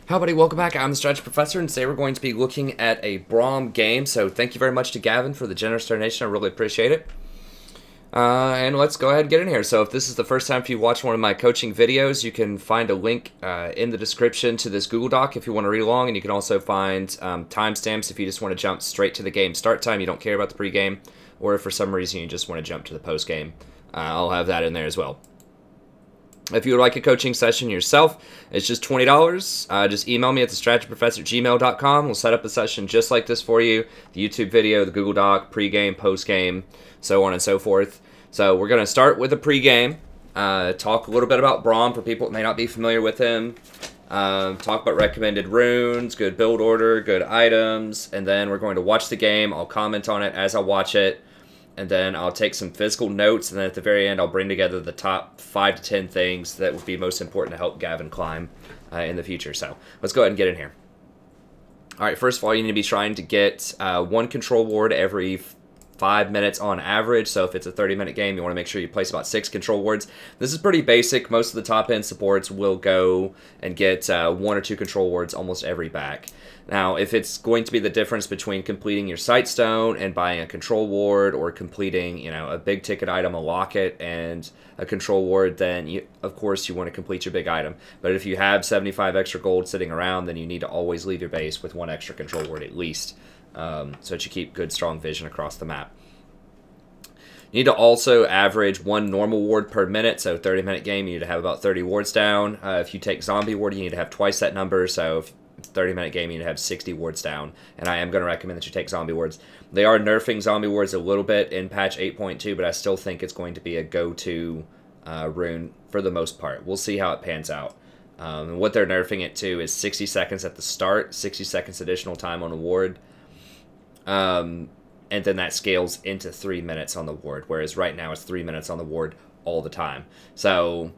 Hi buddy, welcome back. I'm the Strategy Professor, and today we're going to be looking at a Braum game. So thank you very much to Gavin for the generous donation. I really appreciate it. And let's go ahead and get in here. So if this is the first time you watch one of my coaching videos, you can find a link in the description to this Google Doc if you want to read along, and you can also find timestamps if you just want to jump straight to the game start time. You don't care about the pregame, or if for some reason you just want to jump to the postgame. I'll have that in there as well. If you would like a coaching session yourself, it's just $20. Just email me at thestrategyprofessor@gmail.com. We'll set up a session just like this for you. The YouTube video, the Google Doc, pregame, postgame, so on and so forth. So we're going to start with a pregame. Talk a little bit about Braum for people that may not be familiar with him. Talk about recommended runes, good build order, good items. And then we're going to watch the game. I'll comment on it as I watch it. And then I'll take some physical notes, and then at the very end, I'll bring together the top 5 to 10 things that would be most important to help Gavin climb in the future. So let's go ahead and get in here. All right, first of all, you need to be trying to get 1 control ward every 5 minutes on average. So if it's a 30-minute game, you want to make sure you place about 6 control wards. This is pretty basic. Most of the top-end supports will go and get 1 or 2 control wards almost every back. Now, if it's going to be the difference between completing your Sightstone and buying a control ward, or completing, a big ticket item, a locket, and a control ward, then of course you want to complete your big item. But if you have 75 extra gold sitting around, then you need to always leave your base with 1 extra control ward at least, so that you keep good, strong vision across the map. You need to also average 1 normal ward per minute, so 30-minute game, you need to have about 30 wards down. If you take zombie ward, you need to have twice that number, so if 30-minute game, you need to have 60 wards down, and I am going to recommend that you take zombie wards. They are nerfing zombie wards a little bit in patch 8.2, but I still think it's going to be a go-to rune for the most part. We'll see how it pans out. And what they're nerfing it to is 60 seconds at the start, 60 seconds additional time on a ward, and then that scales into 3 minutes on the ward, whereas right now it's 3 minutes on the ward all the time. So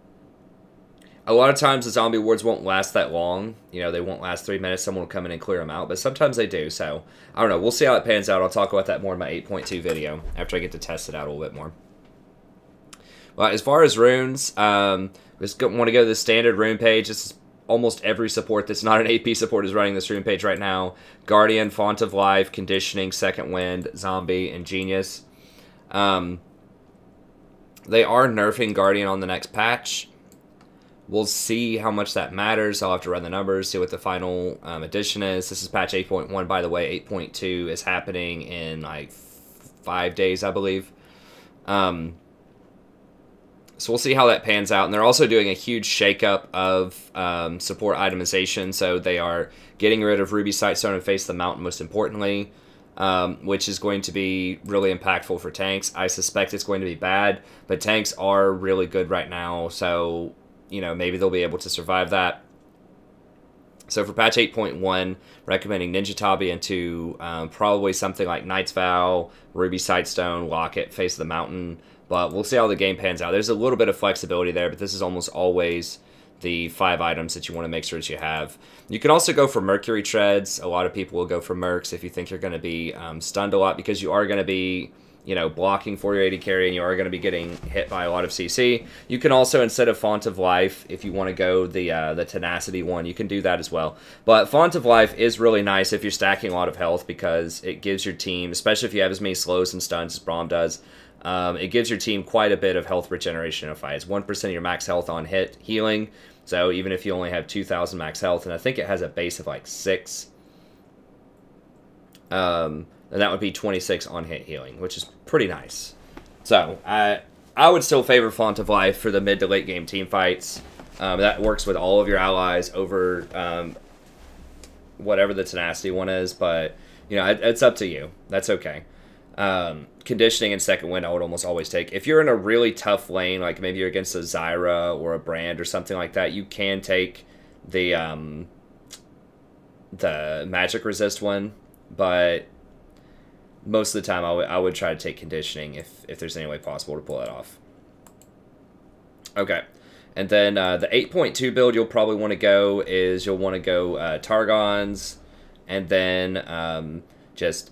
a lot of times the zombie wards won't last that long. They won't last 3 minutes. Someone will come in and clear them out, but sometimes they do. So I don't know. We'll see how it pans out. I'll talk about that more in my 8.2 video after I get to test it out a little bit more. Well, as far as runes, just want to go to the standard rune page. This is almost every support that's not an AP support is running this rune page right now. Guardian, Font of Life, Conditioning, Second Wind, Zombie, and Genius. They are nerfing Guardian on the next patch. We'll see how much that matters. I'll have to run the numbers, see what the final edition is. This is patch 8.1, by the way. 8.2 is happening in like 5 days, I believe. So we'll see how that pans out. And they're also doing a huge shakeup of support itemization. So they are getting rid of Ruby Sightstone and Face the Mountain, most importantly, which is going to be really impactful for tanks. I suspect it's going to be bad, but tanks are really good right now. So maybe they'll be able to survive that. So for patch 8.1, recommending Ninja Tabi into probably something like Knight's Vow, Ruby Sightstone, Locket, Face of the Mountain. But we'll see how the game pans out. There's a little bit of flexibility there, but this is almost always the 5 items that you want to make sure that you have. You can also go for Mercury Treads. A lot of people will go for Mercs if you think you're going to be stunned a lot, because you are going to be blocking for your AD carry, and you are going to be getting hit by a lot of CC. You can also, instead of Font of Life, if you want to go the Tenacity one, you can do that as well. But Font of Life is really nice if you're stacking a lot of health, because it gives your team, especially if you have as many slows and stuns as Braum does, it gives your team quite a bit of health regeneration in a fight. It's 1% of your max health on hit healing, so even if you only have 2,000 max health, and I think it has a base of like 6, and that would be 26 on hit healing, which is pretty nice. So I would still favor Font of Life for the mid to late game team fights. That works with all of your allies over whatever the Tenacity one is, but it's up to you. That's okay. Conditioning and Second Wind I would almost always take. If you're in a really tough lane, like maybe you're against a Zyra or a Brand or something like that, you can take the magic resist one, but most of the time I would try to take Conditioning if there's any way possible to pull that off. Okay, and then the 8.2 build you'll probably want to go is you'll want to go Targons, and then just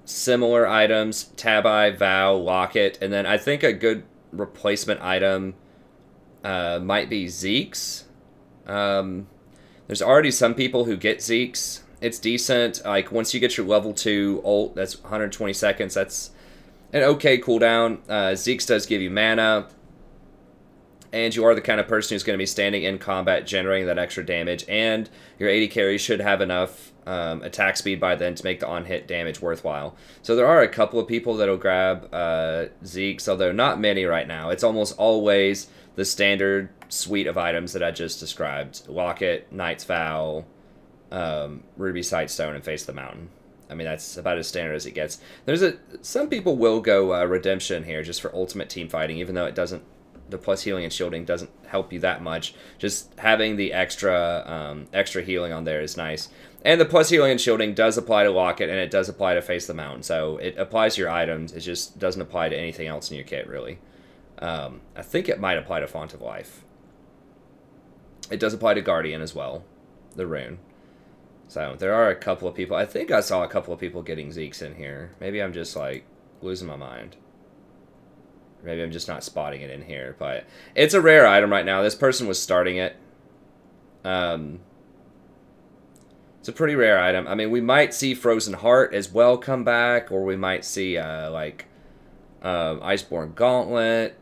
similar items, Tabi, Vow, Locket, and then I think a good replacement item might be Zeke's. There's There's already some people who get Zeeks. It's decent. Like, once you get your level 2 ult, that's 120 seconds. That's an okay cooldown. Zeeks does give you mana. And you are the kind of person who's going to be standing in combat, generating that extra damage. And your AD carry should have enough attack speed by then to make the on-hit damage worthwhile. So there are a couple of people that'll grab Zeeks, although not many right now. It's almost always the standard suite of items that I just described. Locket, Knight's Vow, Ruby Sightstone, and Face the Mountain. I mean, that's about as standard as it gets. Some people will go Redemption here just for ultimate team fighting, even though it doesn't. The plus healing and shielding doesn't help you that much. Just having the extra healing on there is nice. And the plus healing and shielding does apply to Locket, and it does apply to Face the Mountain. So it applies to your items. It just doesn't apply to anything else in your kit, really. I think it might apply to Font of Life. It does apply to Guardian as well, the rune. So there are a couple of people. I think I saw a couple of people getting Zeeks in here. Maybe I'm just, like, losing my mind. Maybe I'm just not spotting it in here, but it's a rare item right now. This person was starting it. It's a pretty rare item. I mean, we might see Frozen Heart as well come back, or we might see, Iceborne Gauntlet.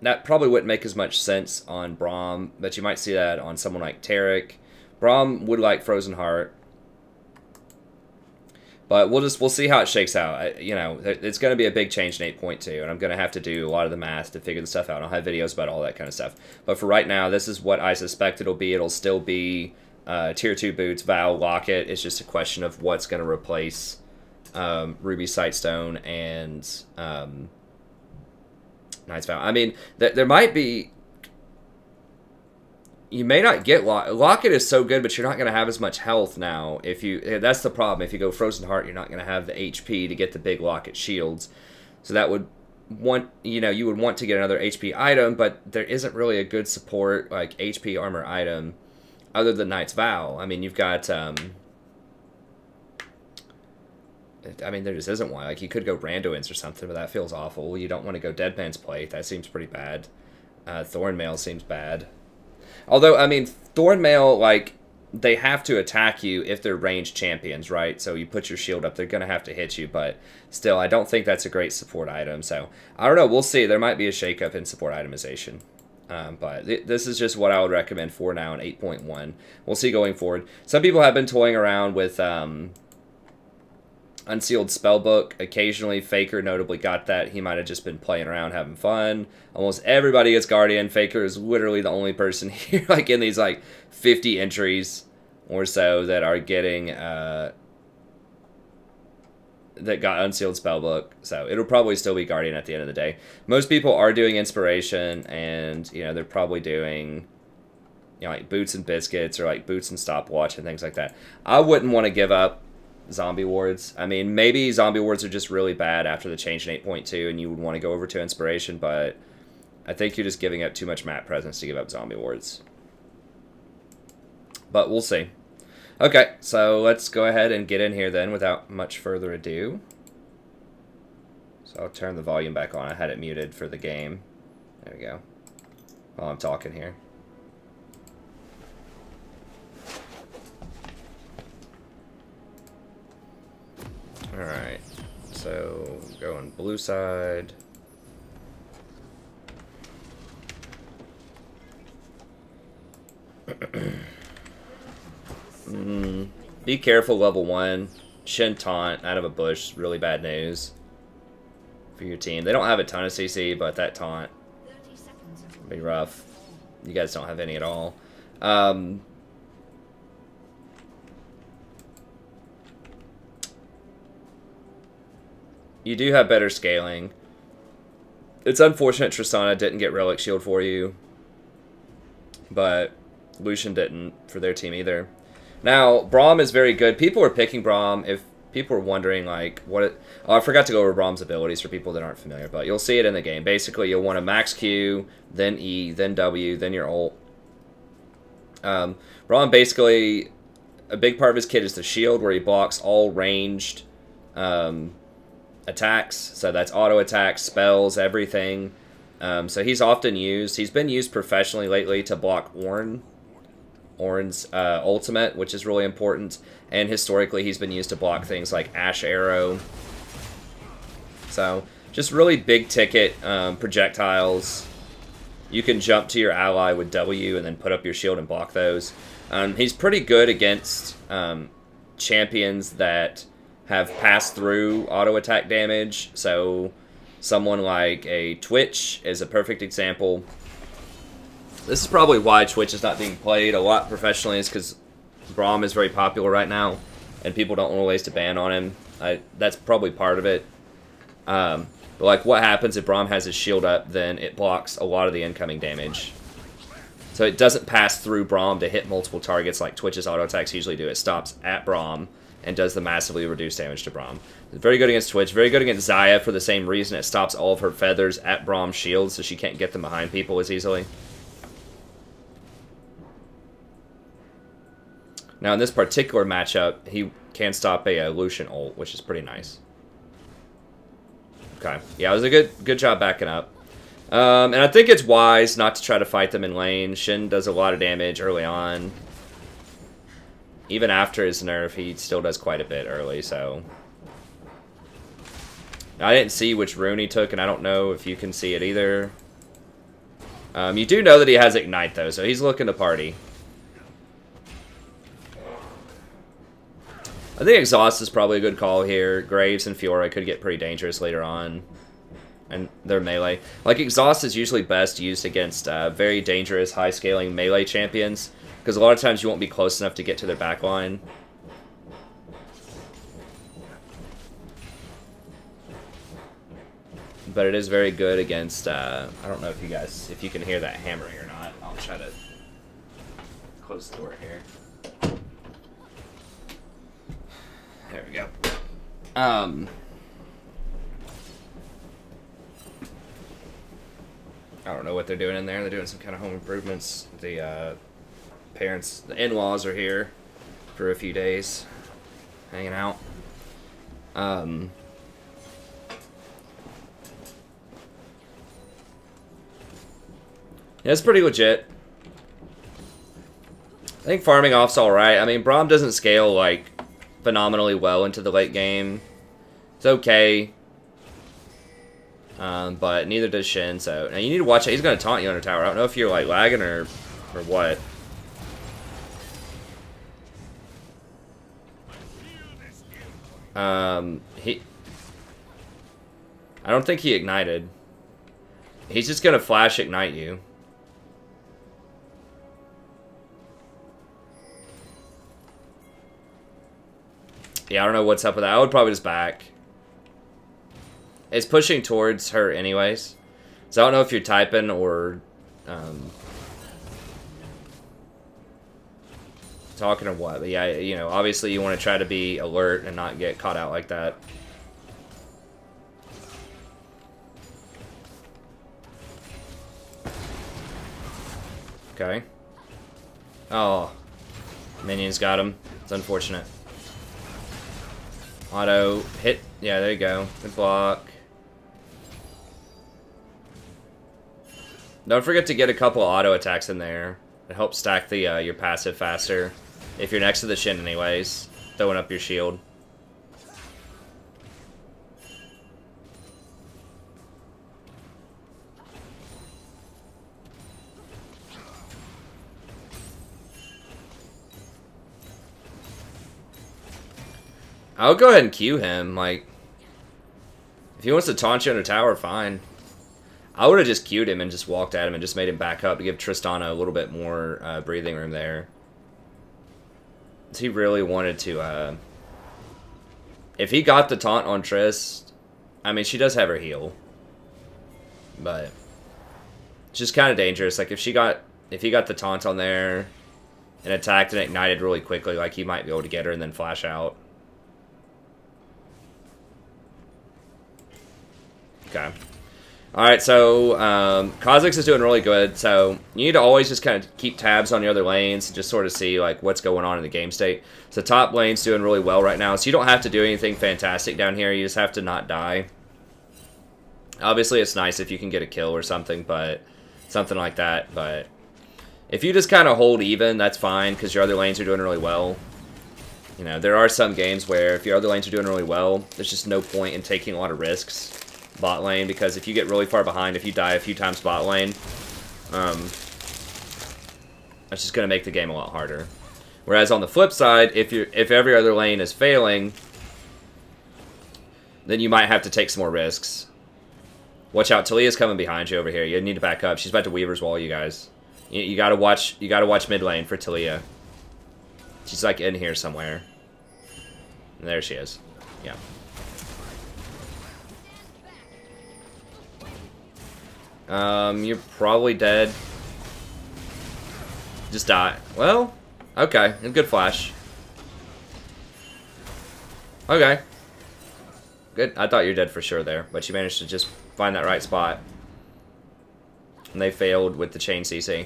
That probably wouldn't make as much sense on Braum, but you might see that on someone like Tarek. Braum would like Frozen Heart. But we'll see how it shakes out. It's going to be a big change in 8.2, and I'm going to have to do a lot of the math to figure the stuff out. I'll have videos about all that kind of stuff. But for right now, this is what I suspect it'll be. It'll still be Tier 2 boots, Vow, Locket. It's just a question of what's going to replace Ruby Sightstone and Knight's Vow. I mean, there might be... You may not get Locket is so good, but you're not going to have as much health now. That's the problem. If you go Frozen Heart, you're not going to have the HP to get the big Locket shields. So that would you would want to get another HP item, but there isn't really a good support like HP armor item other than Knight's Vow. I mean, you've got I mean, there just isn't one. Like, you could go Randuin's or something, but that feels awful. You don't want to go Deadman's Plate. That seems pretty bad. Thornmail seems bad. Although, I mean, Thornmail, like, they have to attack you if they're ranged champions, right? So you put your shield up, they're going to have to hit you, but still, I don't think that's a great support item. So, I don't know, we'll see. There might be a shakeup in support itemization. But this is just what I would recommend for now in 8.1. We'll see going forward. Some people have been toying around with Unsealed Spellbook. Occasionally, Faker notably got that. He might have just been playing around, having fun. Almost everybody gets Guardian. Faker is literally the only person here, like, in these, like, 50 entries or so that are getting, that got Unsealed Spellbook. So, it'll probably still be Guardian at the end of the day. Most people are doing Inspiration, and, they're probably doing, like, Boots and Biscuits, or, like, Boots and Stopwatch and things like that. I wouldn't want to give up Zombie Wards. I mean, maybe Zombie Wards are just really bad after the change in 8.2 and you would want to go over to Inspiration, but I think you're just giving up too much map presence to give up Zombie Wards. But we'll see. Okay, so let's go ahead and get in here then without much further ado. So I'll turn the volume back on. I had it muted for the game. There we go. While I'm talking here. Alright, so going blue side. Be careful, level 1. Shin taunt out of a bush, really bad news for your team. They don't have a ton of CC, but that taunt will be rough. You guys don't have any at all. You do have better scaling. It's unfortunate Tristana didn't get Relic Shield for you, but Lucian didn't for their team either. Now, Braum is very good. People are picking Braum. If people are wondering, like, oh, I forgot to go over Braum's abilities for people that aren't familiar, but you'll see it in the game. Basically, you'll want to max Q, then E, then W, then your ult. Braum, basically, a big part of his kit is the shield, where he blocks all ranged attacks, so that's auto attacks, spells, everything. So he's often used. He's been used professionally lately to block Ornn. Ornn's ultimate, which is really important. And historically, he's been used to block things like Ash Arrow. So, just really big ticket projectiles. You can jump to your ally with W and then put up your shield and block those. He's pretty good against champions that have passed through auto attack damage. So someone like a Twitch is a perfect example. This is probably why Twitch is not being played a lot professionally, is because Braum is very popular right now and people don't want ways to ban on him. That's probably part of it. But like, what happens if Braum has his shield up, then it blocks a lot of the incoming damage. So it doesn't pass through Braum to hit multiple targets like Twitch's auto attacks usually do. It stops at Braum and does the massively reduced damage to Braum. It's very good against Twitch. Very good against Xayah for the same reason. It stops all of her feathers at Braum's shield, so she can't get them behind people as easily. Now in this particular matchup, he can stop a Lucian ult, which is pretty nice. Okay, yeah, it was a good job backing up. And I think it's wise not to try to fight them in lane. Shin does a lot of damage early on. Even after his nerf, he still does quite a bit early, so... I didn't see which rune he took, and I don't know if you can see it either. You do know that he has Ignite, though, so he's looking to party. I think Exhaust is probably a good call here. Graves and Fiora could get pretty dangerous later on. And they're melee. Like, Exhaust is usually best used against very dangerous, high-scaling melee champions, because a lot of times you won't be close enough to get to their backline. But it is very good against, I don't know if you can hear that hammering or not. I'll try to close the door here. There we go. I don't know what they're doing in there. They're doing some kind of home improvements. The parents, the in-laws are here for a few days, hanging out. Yeah, it's pretty legit. I think farming off's alright. I mean, Braum doesn't scale, like, phenomenally well into the late game. It's okay. But neither does Shin, so... Now, you need to watch it. He's going to taunt you under tower. I don't know if you're, like, lagging or what. I don't think he ignited. He's just going to flash ignite you. Yeah, I don't know what's up with that. I would probably just back. It's pushing towards her anyways. So I don't know if you're typing or talking or what. But yeah, you know, obviously you want to try to be alert and not get caught out like that. Okay. Oh. Minions got him. It's unfortunate. Auto hit. Yeah, there you go. Good block. Don't forget to get a couple auto attacks in there. It helps stack the your passive faster. If you're next to the Shin anyways. Throwing up your shield. I'll go ahead and queue him, like... If he wants to taunt you under tower, fine. I would have just queued him and just walked at him and just made him back up to give Tristana a little bit more breathing room there. He really wanted to, if he got the taunt on Trist... I mean, she does have her heal. But... It's just kind of dangerous. Like, if he got the taunt on there... And attacked and ignited really quickly, like, he might be able to get her and then flash out. Okay. Alright, so Kha'Zix is doing really good, so you need to always just kind of keep tabs on the other lanes and just sort of see like what's going on in the game state. So top lane's doing really well right now, so you don't have to do anything fantastic down here, you just have to not die. Obviously it's nice if you can get a kill or something, but something like that, but If you just kind of hold even, that's fine, because your other lanes are doing really well. You know, there are some games where if your other lanes are doing really well, there's just no point in taking a lot of risks bot lane, because if you get really far behind, if you die a few times bot lane, that's just going to make the game a lot harder. Whereas on the flip side, if every other lane is failing, then you might have to take some more risks. Watch out, Talia's coming behind you over here. You need to back up. She's about to Weaver's Wall, you guys. You gotta watch mid lane for Talia. She's like in here somewhere. And there she is. Yeah. You're probably dead. Just die. Well, okay. A good flash. Okay. Good. I thought you were dead for sure there, but you managed to just find that right spot. And they failed with the chain CC.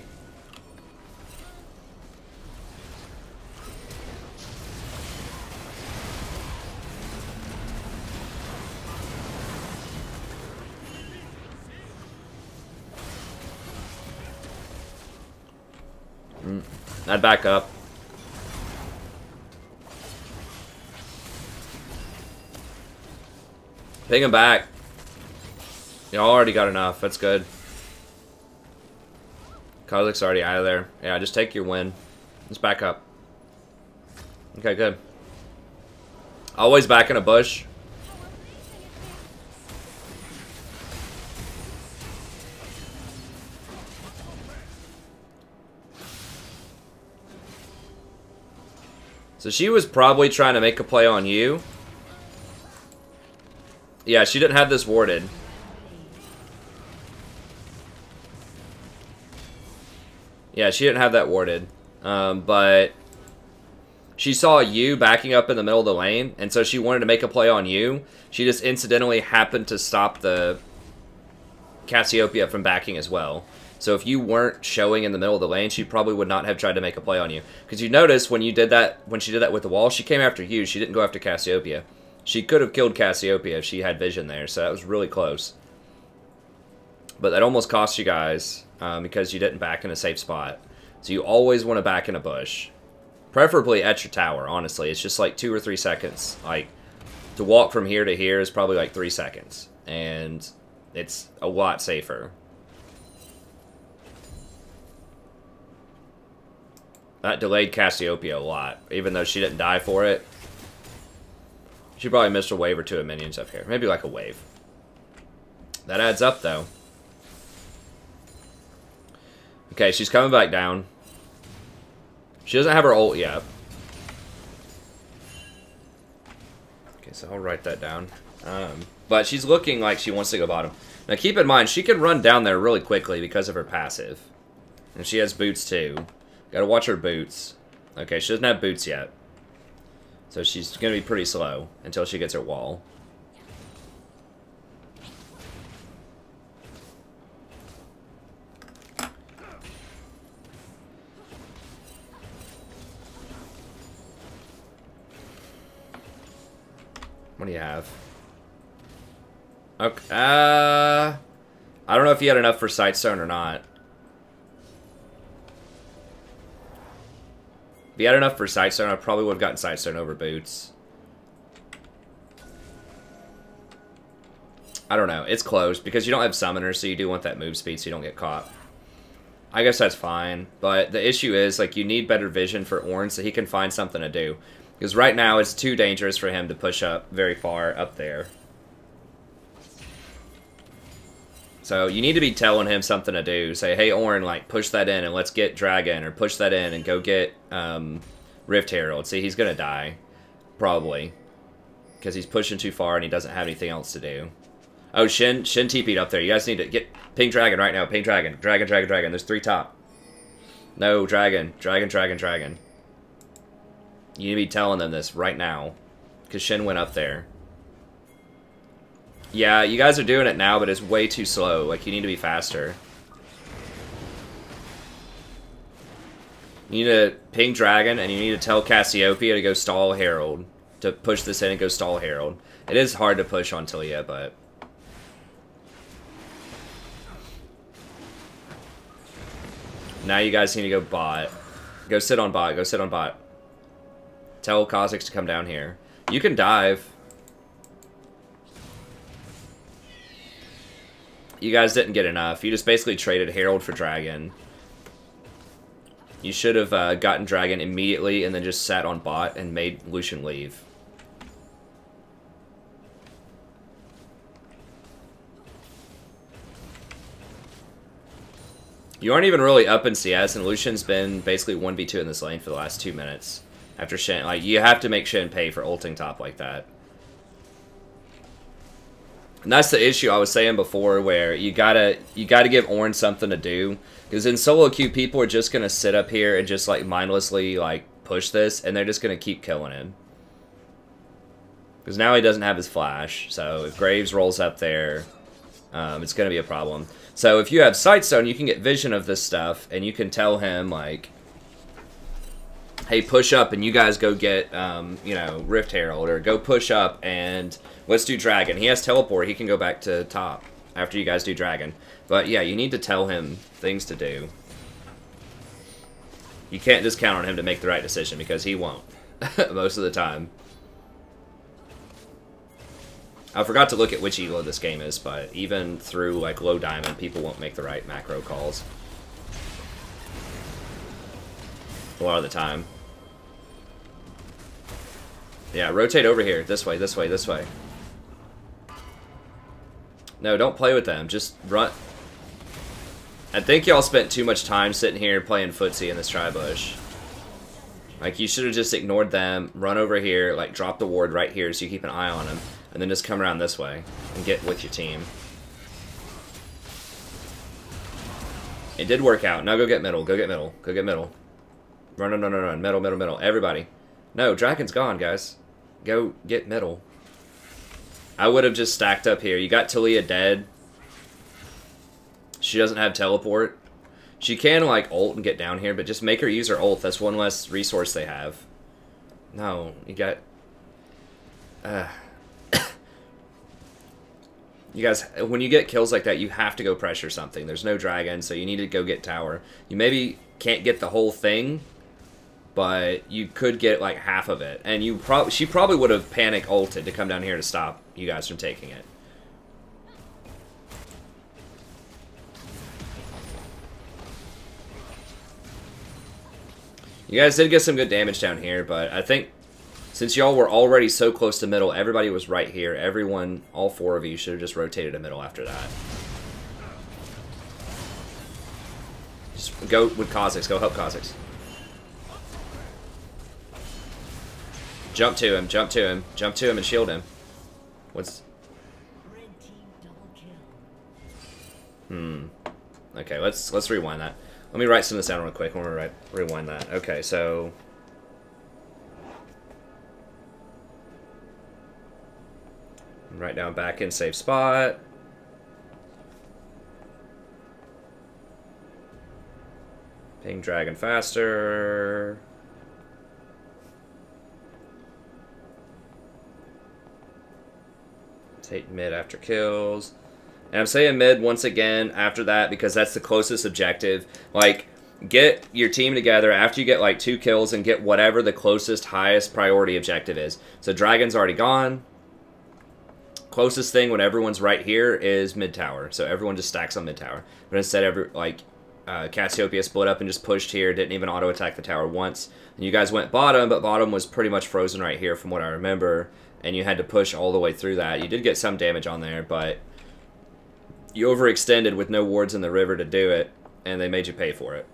I'd back up. Ping him back. Y'all already got enough. That's good. Kozik's already out of there. Yeah, just take your win. Just back up. Okay, good. Always back in a bush. So she was probably trying to make a play on you. Yeah, she didn't have this warded. Yeah, she didn't have that warded. But she saw you backing up in the middle of the lane, and so she wanted to make a play on you. She just incidentally happened to stop the Cassiopeia from backing as well. So if you weren't showing in the middle of the lane, she probably would not have tried to make a play on you. Because you notice when you did that, when she did that with the wall, she came after you. She didn't go after Cassiopeia. She could have killed Cassiopeia if she had vision there, so that was really close. But that almost cost you guys because you didn't back in a safe spot. So you always want to back in a bush. Preferably at your tower, honestly. It's just like 2 or 3 seconds. Like, to walk from here to here is probably like 3 seconds. And it's a lot safer. That delayed Cassiopeia a lot, even though she didn't die for it. She probably missed a wave or 2 of minions up here. Maybe like a wave. That adds up, though. Okay, she's coming back down. She doesn't have her ult yet. Okay, so I'll write that down. But she's looking like she wants to go bottom. Now, keep in mind, she can run down there really quickly because of her passive. And she has boots, too. Gotta watch her boots. Okay, she doesn't have boots yet. So she's gonna be pretty slow until she gets her wall. What do you have? Okay, I don't know if you had enough for Sightstone or not. If you had enough for Sightstone, I probably would have gotten Sightstone over Boots. I don't know. It's close, because you don't have Summoner, so you do want that move speed so you don't get caught. I guess that's fine, but the issue is, like, you need better vision for Ornn so he can find something to do. Because right now, it's too dangerous for him to push up very far up there. So you need to be telling him something to do. Say, hey, Ornn, like, push that in and let's get Dragon, or push that in and go get Rift Herald. See, he's going to die, probably, because he's pushing too far and he doesn't have anything else to do. Oh, Shin TP'd up there. You guys need to get ping Dragon right now. Ping Dragon. Dragon. There's 3 top. No, Dragon. Dragon. You need to be telling them this right now, because Shin went up there. Yeah, you guys are doing it now, but it's way too slow. Like, you need to be faster. You need to ping Dragon, and you need to tell Cassiopeia to go stall Herald. To push this in and go stall Herald. It is hard to push on Talia, but... Now you guys need to go bot. Go sit on bot. Go sit on bot. Tell Kha'Zix to come down here. You can dive. You guys didn't get enough. You just basically traded Herald for Dragon. You should have gotten Dragon immediately and then just sat on bot and made Lucian leave. You aren't even really up in CS, and Lucian's been basically 1v2 in this lane for the last 2 minutes. After Shen, like, you have to make Shen pay for ulting top like that. And that's the issue I was saying before, where you gotta give Ornn something to do. Because in solo queue, people are just gonna sit up here and just like mindlessly like push this, and they're just gonna keep killing him. Because now he doesn't have his flash, so if Graves rolls up there, it's gonna be a problem. So if you have Sightstone, you can get vision of this stuff, and you can tell him like, hey, push up and you guys go get, you know, Rift Herald, or go push up and let's do Dragon. He has teleport, he can go back to top after you guys do Dragon. But yeah, you need to tell him things to do. You can't just count on him to make the right decision, because he won't, most of the time. I forgot to look at which elo this game is, but even through like low diamond, people won't make the right macro calls. A lot of the time. Yeah, rotate over here. This way, this way, this way. No, don't play with them. Just run. I think y'all spent too much time sitting here playing footsie in this tri-bush. Like, you should have just ignored them, run over here, like, drop the ward right here so you keep an eye on them, and then just come around this way and get with your team. It did work out. Now go get middle. Go get middle. Go get middle. Run, run, run, run, run. Middle, middle, middle. Everybody. No, Dragon's gone, guys. Go get middle. I would have just stacked up here. You got Talia dead. She doesn't have teleport. She can, like, ult and get down here, but just make her use her ult. That's one less resource they have. No, you got... You guys, when you get kills like that, you have to go pressure something. There's no dragon, so you need to go get tower. You maybe can't get the whole thing, but you could get, like, half of it. And you she probably would have panic ulted to come down here to stop you guys from taking it. You guys did get some good damage down here, but I think since y'all were already so close to middle, everybody was right here. Everyone, all four of you, should have just rotated to middle after that. Just go with Kha'Zix. Go help Kha'Zix. Jump to him. Jump to him. Jump to him and shield him. What's... Okay, let's rewind that. Let me write some of this down real quick. I'm gonna rewind that. Okay, so... Write down back in safe spot. Ping dragon faster. Take mid after kills. And I'm saying mid once again after that because that's the closest objective. Like, get your team together after you get like 2 kills and get whatever the closest, highest priority objective is. So Dragon's already gone. Closest thing when everyone's right here is mid tower. So everyone just stacks on mid tower. But instead, Cassiopeia split up and just pushed here. Didn't even auto attack the tower once. And you guys went bottom, but bottom was pretty much frozen right here from what I remember. And you had to push all the way through that. You did get some damage on there, but you overextended with no wards in the river to do it, and they made you pay for it.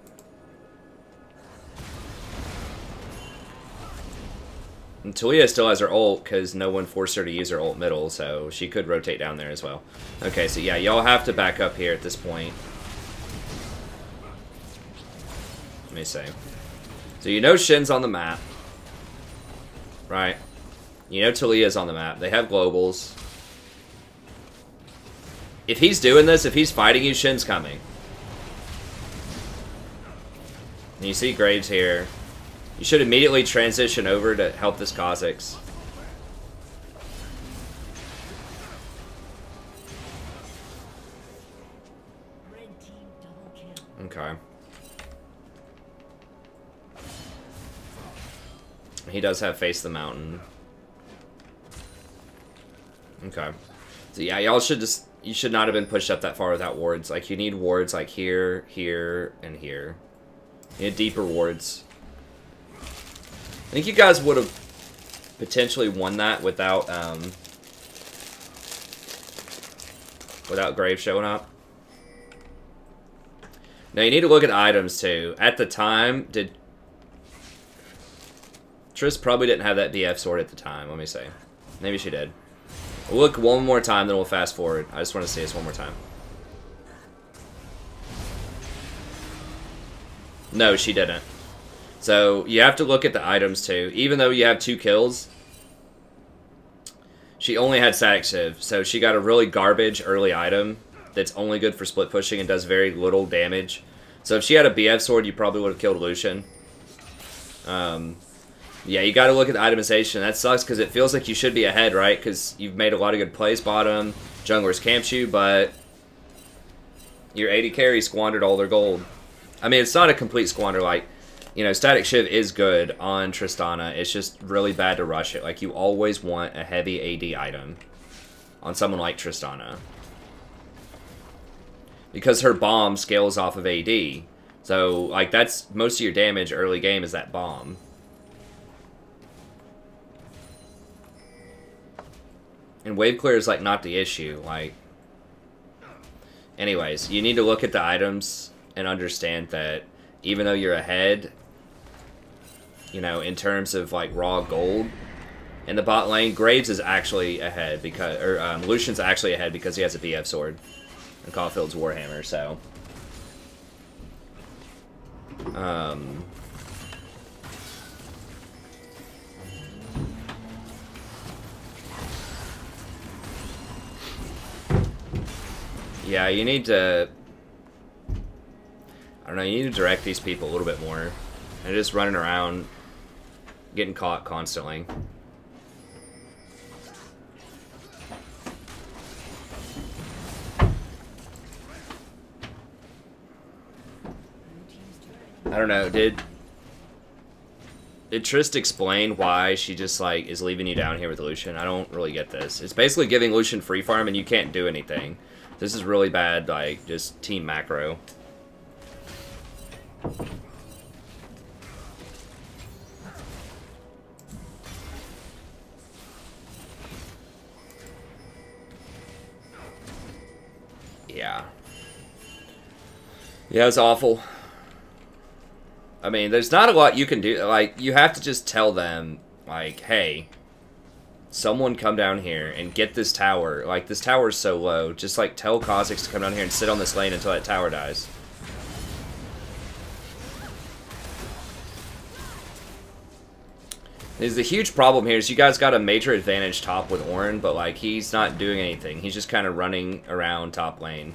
And Talia still has her ult, because no one forced her to use her ult middle, so she could rotate down there as well. Okay, so yeah, y'all have to back up here at this point. Let me see. So you know Shin's on the map. Right? You know Talia's on the map. They have globals. If he's doing this, if he's fighting you, Shin's coming. And you see Graves here. You should immediately transition over to help this Kha'Zix. Okay. He does have Face the Mountain. Okay. So yeah, y'all should just... You should not have been pushed up that far without wards. Like, you need wards like here, here, and here. You need deeper wards. I think you guys would have potentially won that without, without Grave showing up. Now, you need to look at items, too. At the time, Triss probably didn't have that BF sword at the time, let me see. Maybe she did. We'll look one more time, then we'll fast forward. I just want to see this one more time. No, she didn't. So, you have to look at the items, too. Even though you have 2 kills, she only had Static Shiv. So, she got a really garbage early item that's only good for split pushing and does very little damage. So, if she had a BF sword, you probably would have killed Lucian. Yeah, you got to look at the itemization. That sucks because it feels like you should be ahead, right? Because you've made a lot of good plays bottom. Junglers camped you, but your 80 carry squandered all their gold. I mean, it's not a complete squander. Like, you know, Static Shiv is good on Tristana. It's just really bad to rush it. Like, you always want a heavy AD item on someone like Tristana. Because her bomb scales off of AD. So, like, that's most of your damage early game is that bomb. And wave clear is, like, not the issue. Like, anyways, you need to look at the items and understand that even though you're ahead, you know, in terms of, like, raw gold in the bot lane, Graves is actually ahead because, or Lucian's actually ahead because he has a BF sword and Caulfield's Warhammer, so. Yeah, you need to... I don't know, you need to direct these people a little bit more. They're just running around, getting caught constantly. I don't know, did Trist explain why she just, like, is leaving you down here with Lucian? I don't really get this. It's basically giving Lucian free farm and you can't do anything. This is really bad, like, just team macro. Yeah. Yeah, it's awful. I mean, there's not a lot you can do. Like, you have to just tell them, like, hey, someone come down here and get this tower. Like, this tower is so low. Just, like, tell Kha'Zix to come down here and sit on this lane until that tower dies. There's the huge problem here is you guys got a major advantage top with Ornn, but, like, he's not doing anything. He's just kind of running around top lane.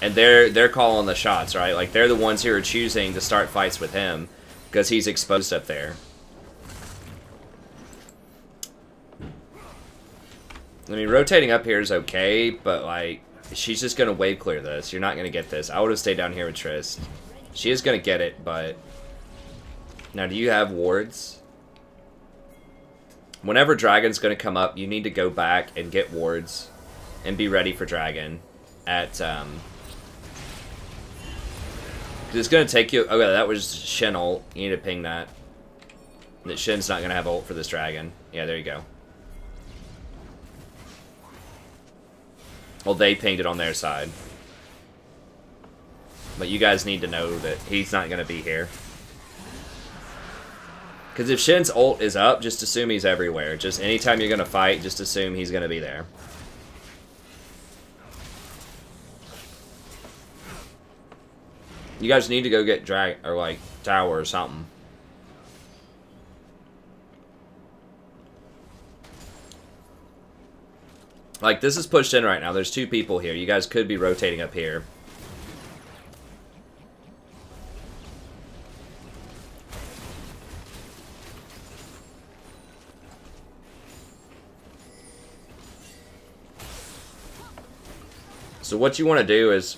And they're calling the shots, right? Like, they're the ones who are choosing to start fights with him because he's exposed up there. I mean, rotating up here is okay, but, like, she's just going to wave clear this. You're not going to get this. I would have stayed down here with Trist. She is going to get it, but... Now, do you have wards? Whenever Dragon's going to come up, you need to go back and get wards and be ready for Dragon at, Because it's going to take you... Okay, that was Shen ult. You need to ping that. That Shen's not going to have ult for this Dragon. Yeah, there you go. Well, they pinged it on their side. But you guys need to know that he's not going to be here. Because if Shen's ult is up, just assume he's everywhere. Just anytime you're going to fight, just assume he's going to be there. You guys need to go get or like tower or something. Like, this is pushed in right now. There's 2 people here. You guys could be rotating up here. So what you want to do is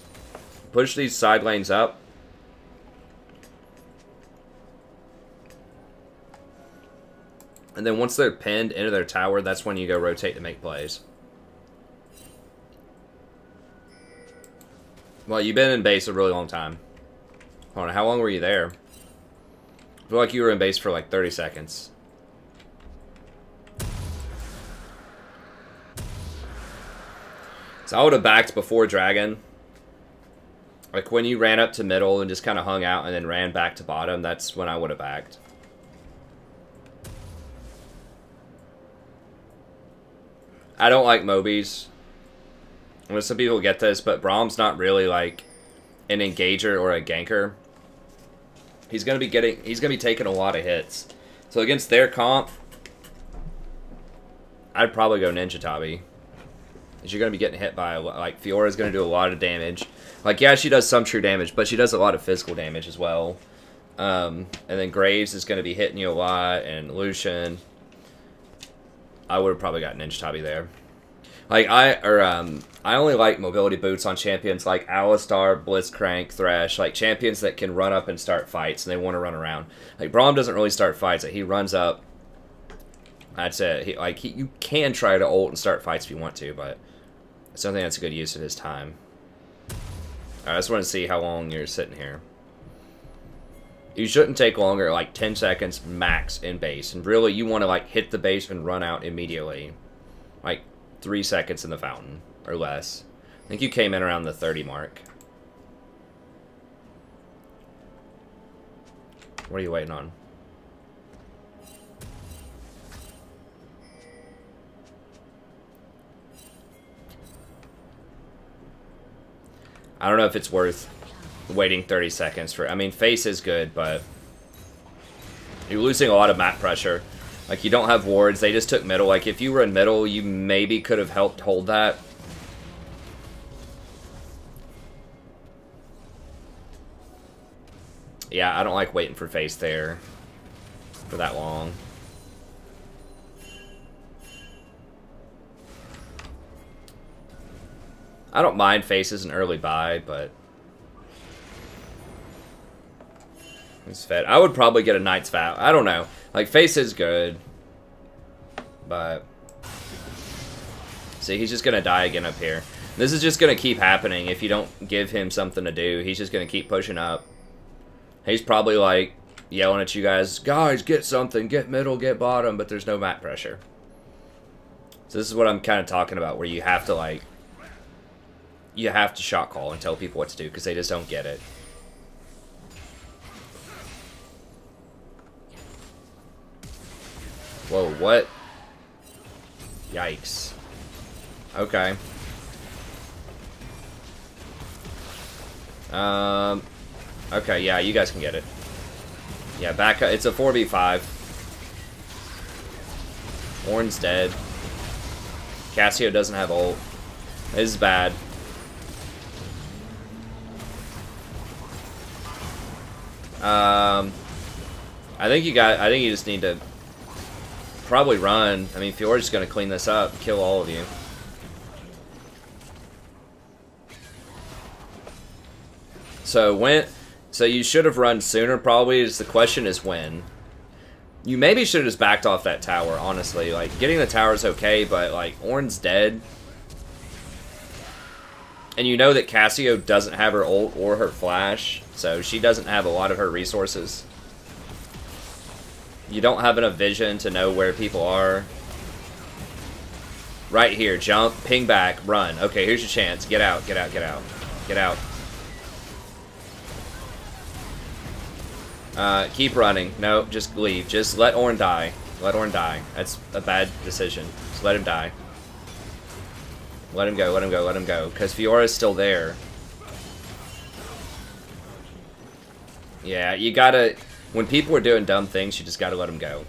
push these side lanes up. And then once they're pinned into their tower, that's when you go rotate to make plays. Well, you've been in base a really long time. Hold on, how long were you there? I feel like you were in base for like 30 seconds. So I would have backed before Dragon. Like when you ran up to middle and just kind of hung out and then ran back to bottom, that's when I would have backed. I don't like Mobies. I know some people get this, but Braum's not really like an engager or a ganker. He's gonna be taking a lot of hits. So against their comp, I'd probably go Ninja Tabi. You're gonna be getting hit by like Fiora's gonna do a lot of damage. Like yeah, she does some true damage, but she does a lot of physical damage as well. And then Graves is gonna be hitting you a lot, and Lucian. I would have probably got Ninja Tabi there. Like I only like mobility boots on champions like Alistar, Blitzcrank, Thresh, like champions that can run up and start fights and they want to run around. Like Braum doesn't really start fights. Like, he runs up. That's it. You can try to ult and start fights if you want to, but I don't think that's a good use of his time. I just want to see how long you're sitting here. You shouldn't take longer, like 10 seconds max in base. And really, you want to like hit the base and run out immediately. Like 3 seconds in the fountain, or less. I think you came in around the 30 mark. What are you waiting on? I don't know if it's worth waiting 30 seconds for... I mean, face is good, but... You're losing a lot of map pressure. Like, you don't have wards. They just took middle. Like, if you were in middle, you maybe could have helped hold that. Yeah, I don't like waiting for face there for that long. I don't mind face as an early buy, but... It's fed. I would probably get a Knight's Vow. I don't know. Like, face is good. But... See, he's just going to die again up here. This is just going to keep happening if you don't give him something to do. He's just going to keep pushing up. He's probably, like, yelling at you guys, guys, get something, get middle, get bottom, but there's no map pressure. So this is what I'm kind of talking about, where you have to, like... You have to shot call and tell people what to do, because they just don't get it. Whoa, what? Yikes. Okay. Okay, yeah, you guys can get it. Yeah, back up. It's a 4v5. Ornn's dead. Cassio doesn't have ult. This is bad. I think you just need to probably run. I mean, Fiora's just gonna clean this up and kill all of you. So you should have run sooner, probably. The question is when. You maybe should have just backed off that tower, honestly. Like, getting the tower is okay, but, like, Ornn's dead. And you know that Cassio doesn't have her ult or her flash, so she doesn't have a lot of her resources. You don't have enough vision to know where people are. Right here, jump, ping back, run. Okay, here's your chance. Get out, get out, get out. Get out. Keep running. No, just leave. Just let Ornn die. Let Ornn die. That's a bad decision. Just let him die. Let him go, let him go, let him go. Because Fiora's still there. Yeah, you gotta... When people are doing dumb things, you just gotta let them go.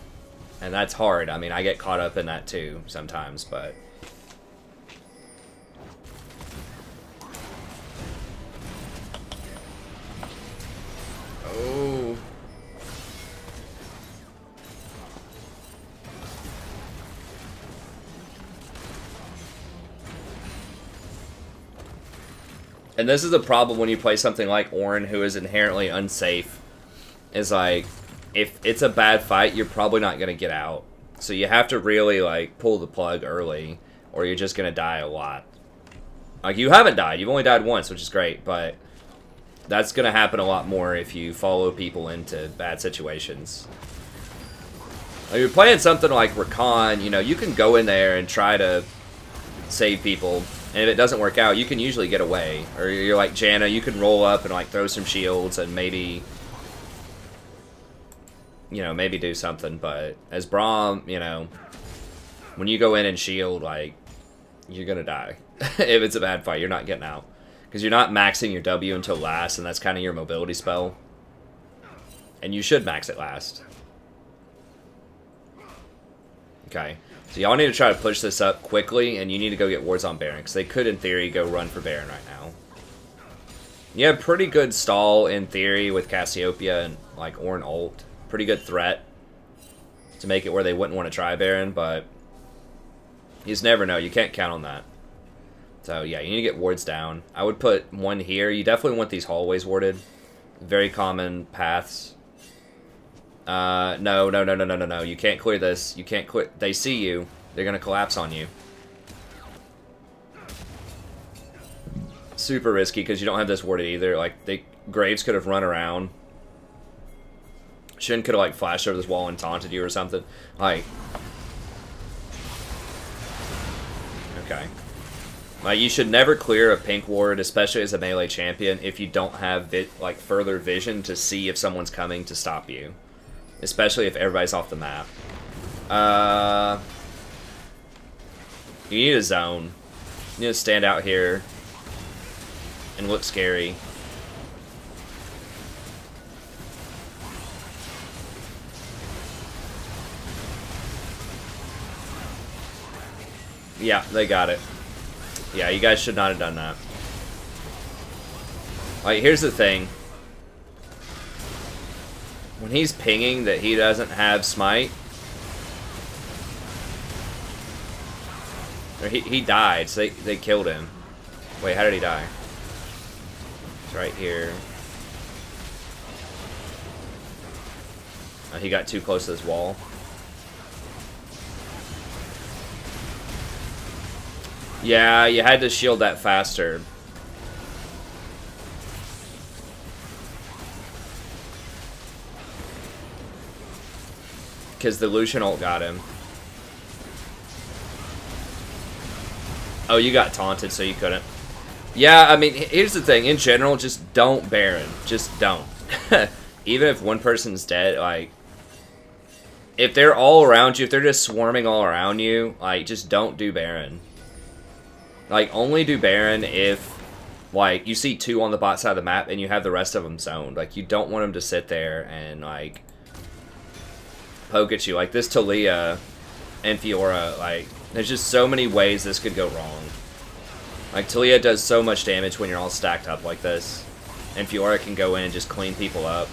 And that's hard. I mean, I get caught up in that too sometimes, but... Oh... And this is a problem when you play something like Ornn, who is inherently unsafe. Is like, if it's a bad fight, you're probably not going to get out. So you have to really, like, pull the plug early, or you're just going to die a lot. Like, you haven't died. You've only died once, which is great, but that's going to happen a lot more if you follow people into bad situations. If you're playing something like Recon, you know, you can go in there and try to save people, and if it doesn't work out, you can usually get away. Or you're like Janna, you can roll up and, like, throw some shields and maybe, you know, maybe do something. But as Braum, you know, when you go in and shield, like, you're going to die. If it's a bad fight, you're not getting out. Because you're not maxing your W until last, and that's kind of your mobility spell. And you should max it last. Okay. So y'all need to try to push this up quickly, and you need to go get wards on Baron, because they could, in theory, go run for Baron right now. You have pretty good stall, in theory, with Cassiopeia and, like, Ornn ult. Pretty good threat to make it where they wouldn't want to try Baron, but you just never know. You can't count on that. So, yeah, you need to get wards down. I would put one here. You definitely want these hallways warded. Very common paths. No. You can't clear this. You can't clear. They see you. They're going to collapse on you. Super risky because you don't have this warded either. Like, Graves could have run around. Shin could have, like, flashed over this wall and taunted you or something. Like, okay. Like, you should never clear a pink ward, especially as a melee champion, if you don't have, like, further vision to see if someone's coming to stop you. Especially if everybody's off the map. You need a zone. You need to stand out here and look scary. Yeah, they got it. Yeah, you guys should not have done that. Like, here's the thing. When he's pinging that he doesn't have smite, or he died, so they killed him. Wait, how did he die? It's right here. Oh, he got too close to this wall. Yeah, you had to shield that faster. Because the Lucian ult got him. Oh, you got taunted, so you couldn't. Yeah, I mean, here's the thing. In general, just don't Baron. Just don't. Even if one person's dead, like, if they're all around you, if they're just swarming all around you, like, just don't do Baron. Like, only do Baron if, like, you see two on the bot side of the map and you have the rest of them zoned. Like, you don't want them to sit there and, like, poke at you. Like, this Talia and Fiora, like, there's just so many ways this could go wrong. Like, Talia does so much damage when you're all stacked up like this. And Fiora can go in and just clean people up.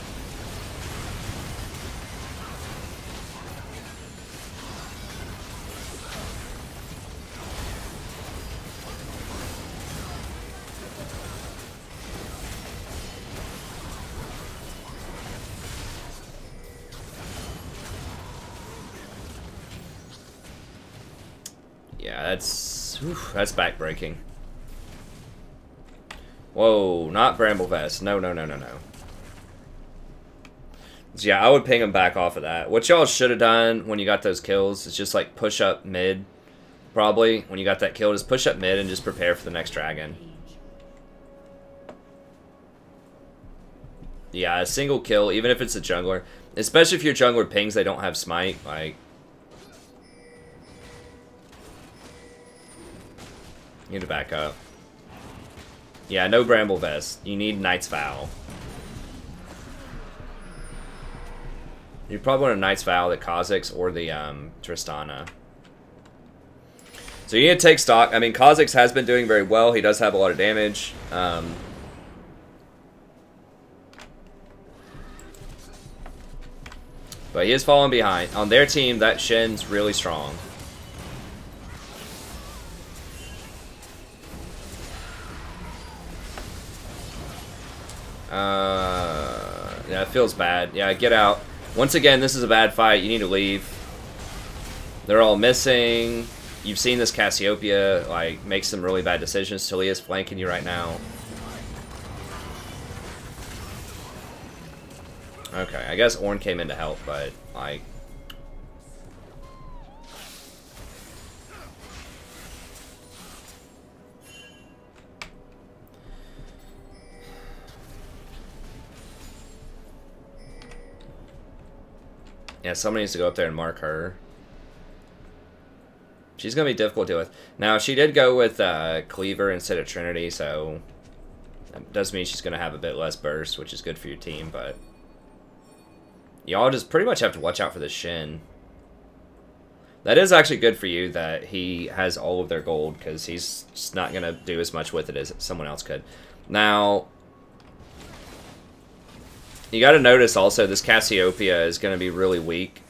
Yeah, that's backbreaking. Whoa, not Bramble Vest. No. So yeah, I would ping him back off of that. What y'all should have done when you got those kills is just, like, push up mid. Probably, when you got that kill, just push up mid and just prepare for the next dragon. Yeah, a single kill, even if it's a jungler. Especially if your jungler pings, they don't have smite, like... You need to back up. Yeah, no Bramble Vest. You need Knight's Vow. You probably want a Knight's Vow, the Kha'Zix, or the Tristana. So you need to take stock. I mean, Kha'Zix has been doing very well. He does have a lot of damage. But he is falling behind. On their team, that Shen's really strong. Yeah, it feels bad. Yeah, get out. Once again, this is a bad fight. You need to leave. They're all missing. You've seen this Cassiopeia, like, make some really bad decisions. Talia's flanking you right now. Okay, I guess Ornn came in to help, but, like... Yeah, somebody needs to go up there and mark her. She's going to be difficult to deal with. Now, she did go with Cleaver instead of Trinity, so... That does mean she's going to have a bit less burst, which is good for your team, but... Y'all just pretty much have to watch out for the Shin. That is actually good for you that he has all of their gold, because he's just not going to do as much with it as someone else could. Now, you got to notice also this Cassiopeia is going to be really weak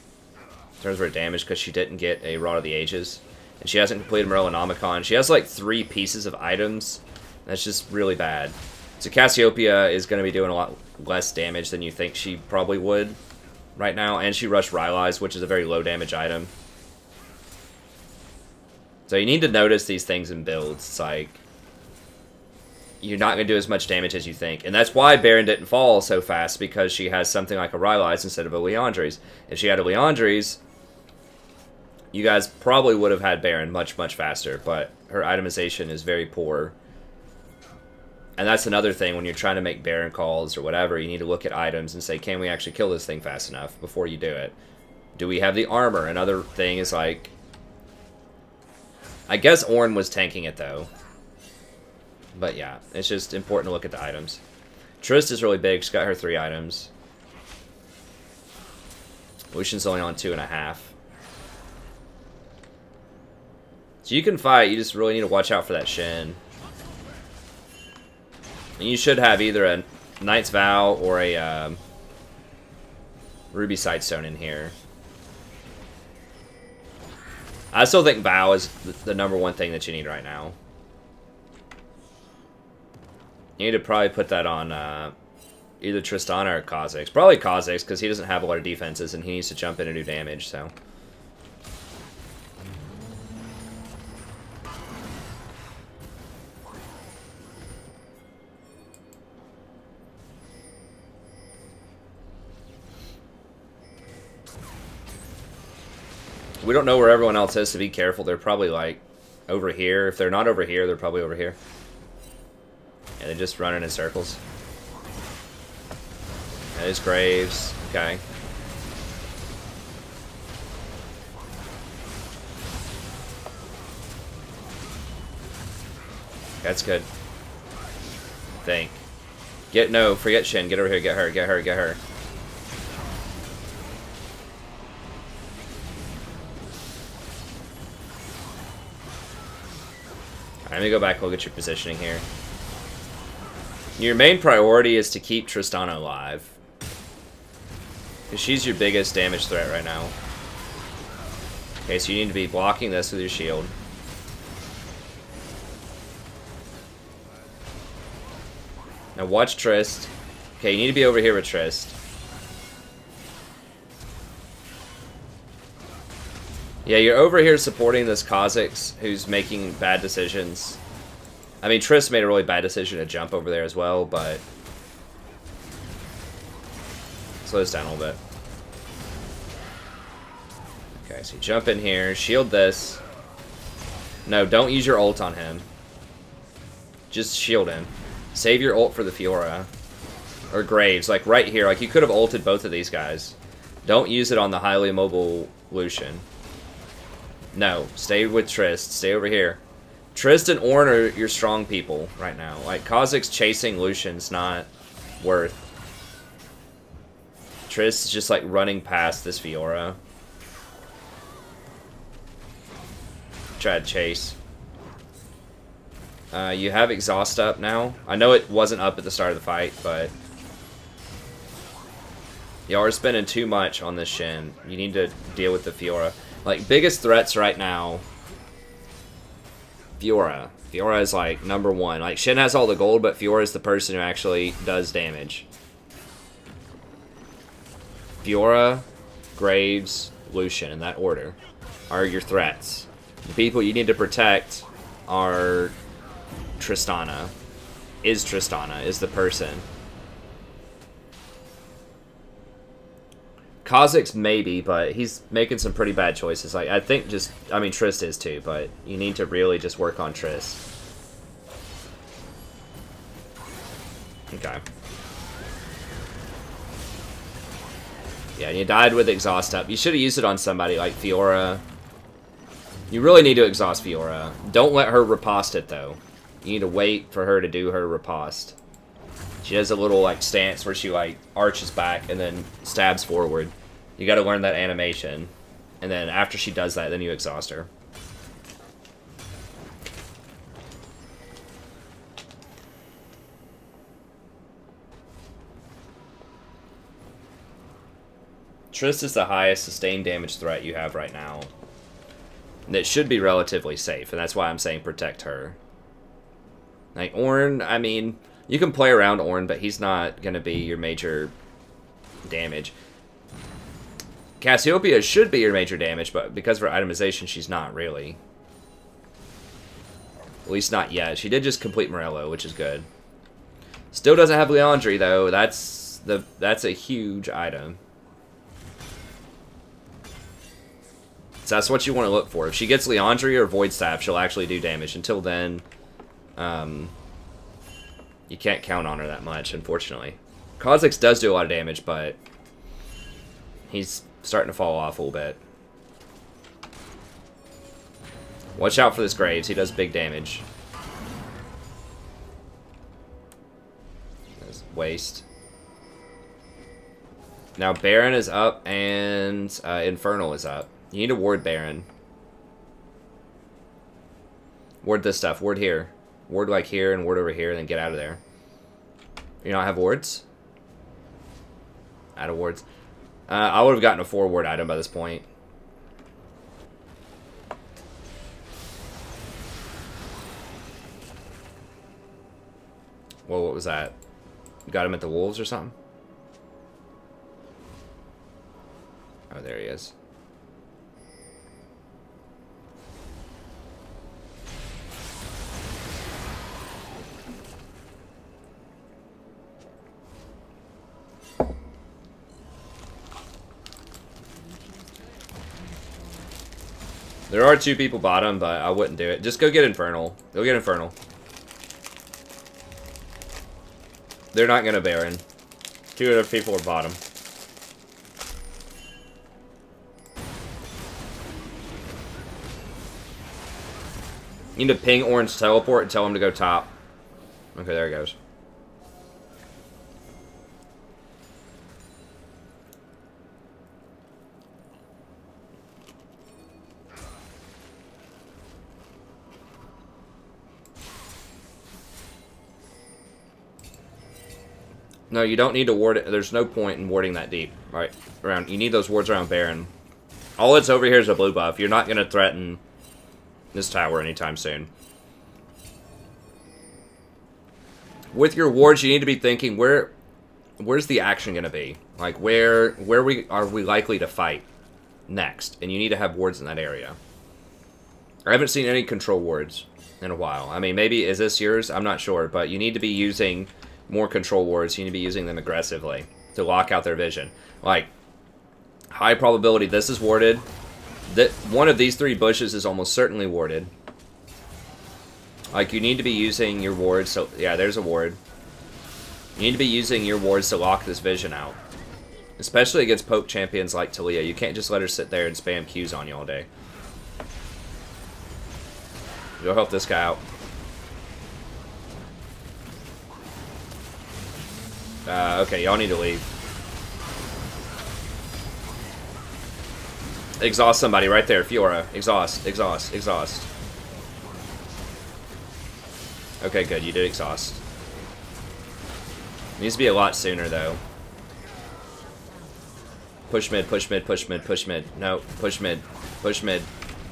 in terms of her damage, because she didn't get a Rod of the Ages. And she hasn't completed Merlinomicon. She has like 3 pieces of items. That's just really bad. So Cassiopeia is going to be doing a lot less damage than you think she probably would right now, and she rushed Rylai's, which is a very low damage item. So you need to notice these things in builds. It's like, you're not going to do as much damage as you think. And that's why Baron didn't fall so fast, because she has something like a Rylai's instead of a Liandry's. If she had a Liandry's, you guys probably would have had Baron much, much faster, but her itemization is very poor. And that's another thing, when you're trying to make Baron calls or whatever, you need to look at items and say, can we actually kill this thing fast enough before you do it? Do we have the armor? Another thing is like... I guess Ornn was tanking it though. But yeah, it's just important to look at the items. Trist is really big, she's got her 3 items. Lucian's only on 2.5. So you can fight, you just really need to watch out for that Shin. And you should have either a Knight's Vow or a Ruby Sightstone in here. I still think Vow is the #1 thing that you need right now. You need to probably put that on either Tristana or Kha'Zix. Probably Kha'Zix, because he doesn't have a lot of defenses and he needs to jump in and do damage, so... We don't know where everyone else is, so be careful. They're probably, like, over here. If they're not over here, they're probably over here. Yeah, they're just running in circles. That is Graves. Okay. That's good. Think. No, forget Shin. Get over here, get her, get her, get her. Alright, let me go back and look at your positioning here. Your main priority is to keep Tristana alive. Because she's your biggest damage threat right now. Okay, so you need to be blocking this with your shield. Now watch Trist. Okay, you need to be over here with Trist. Yeah, you're over here supporting this Kha'Zix who's making bad decisions. I mean, Trist made a really bad decision to jump over there as well, but... Slow this down a little bit. Okay, so you jump in here, shield this. No, don't use your ult on him. Just shield him. Save your ult for the Fiora. Or Graves, like right here. Like, you could have ulted both of these guys. Don't use it on the highly immobile Lucian. No, stay with Trist. Stay over here. Trist and Ornn are your strong people right now. Like, Kha'Zix chasing Lucian's not worth. Trist is just, like, running past this Fiora. Try to chase. You have Exhaust up now. I know it wasn't up at the start of the fight, but... Y'all are spending too much on this Shin. You need to deal with the Fiora. Like, biggest threats right now... Fiora. Fiora is, like, #1. Like, Shin has all the gold, but Fiora is the person who actually does damage. Fiora, Graves, Lucian, in that order. are your threats. The people you need to protect are Tristana. Is the person. Kha'Zix maybe, but he's making some pretty bad choices. Like, I think just... I mean, Trist is too, but you need to really just work on Trist. Okay. Yeah, you died with Exhaust up. You should have used it on somebody like Fiora. You really need to exhaust Fiora. Don't let her riposte it, though. You need to wait for her to do her riposte. She has a little, like, stance where she, like, arches back and then stabs forward. You gotta learn that animation. And then after she does that, then you exhaust her. Triss is the highest sustained damage threat you have right now. And it should be relatively safe, and that's why I'm saying protect her. Like, Ornn, I mean, you can play around Ornn, but he's not going to be your major damage. Cassiopeia should be your major damage, but because of her itemization, she's not really. At least not yet. She did just complete Morello, which is good. Still doesn't have Leandry, though. That's a huge item. So that's what you want to look for. If she gets Leandry or Void Staff, she'll actually do damage. Until then, you can't count on her that much, unfortunately. Kha'Zix does do a lot of damage, but he's starting to fall off a little bit. Watch out for this Graves. He does big damage. That's waste. Now Baron is up and Infernal is up. You need to ward Baron. Ward this stuff. Ward here. Ward like here and ward over here and then get out of there. You don't have wards? Out of wards. I would have gotten a 4-ward item by this point. Whoa, what was that? You got him at the wolves or something? Oh, there he is. There are 2 people bottom, but I wouldn't do it. Just go get Infernal. Go get Infernal. They're not going to Baron. 2 other people are bottom. You need to ping Orange teleport and tell him to go top. Okay, there he goes. No, you don't need to ward it. There's no point in warding that deep. Right around. You need those wards around Baron. All that's over here is a blue buff. You're not going to threaten this tower anytime soon. With your wards, you need to be thinking where's the action going to be? Like where are we likely to fight next? And you need to have wards in that area. I haven't seen any control wards in a while. I mean, maybe is this yours? I'm not sure, but you need to be using more control wards. You need to be using them aggressively to lock out their vision. Like, high probability this is warded. That one of these 3 bushes is almost certainly warded. Like, you need to be using your wards. So yeah, there's a ward. You need to be using your wards to lock this vision out, especially against poke champions like Talia. You can't just let her sit there and spam Qs on you all day. Go help this guy out. Okay, y'all need to leave. Exhaust somebody right there, Fiora. Exhaust, exhaust, exhaust. Okay, good. You did exhaust. Needs to be a lot sooner, though. Push mid, push mid, push mid, push mid. No, push mid. Push mid.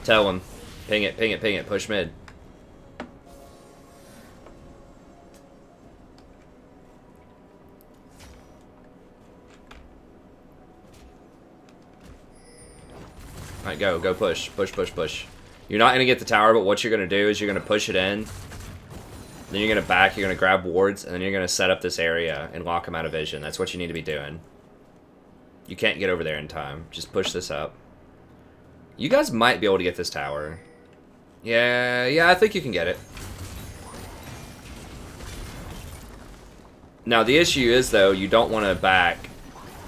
Tell him. Ping it, ping it, ping it. Push mid. Alright, go. Go push. Push, push, push. You're not going to get the tower, but what you're going to do is you're going to push it in. Then you're going to back, you're going to grab wards, and then you're going to set up this area and lock them out of vision. That's what you need to be doing. You can't get over there in time. Just push this up. You guys might be able to get this tower. Yeah, I think you can get it. Now, the issue is, though, you don't want to back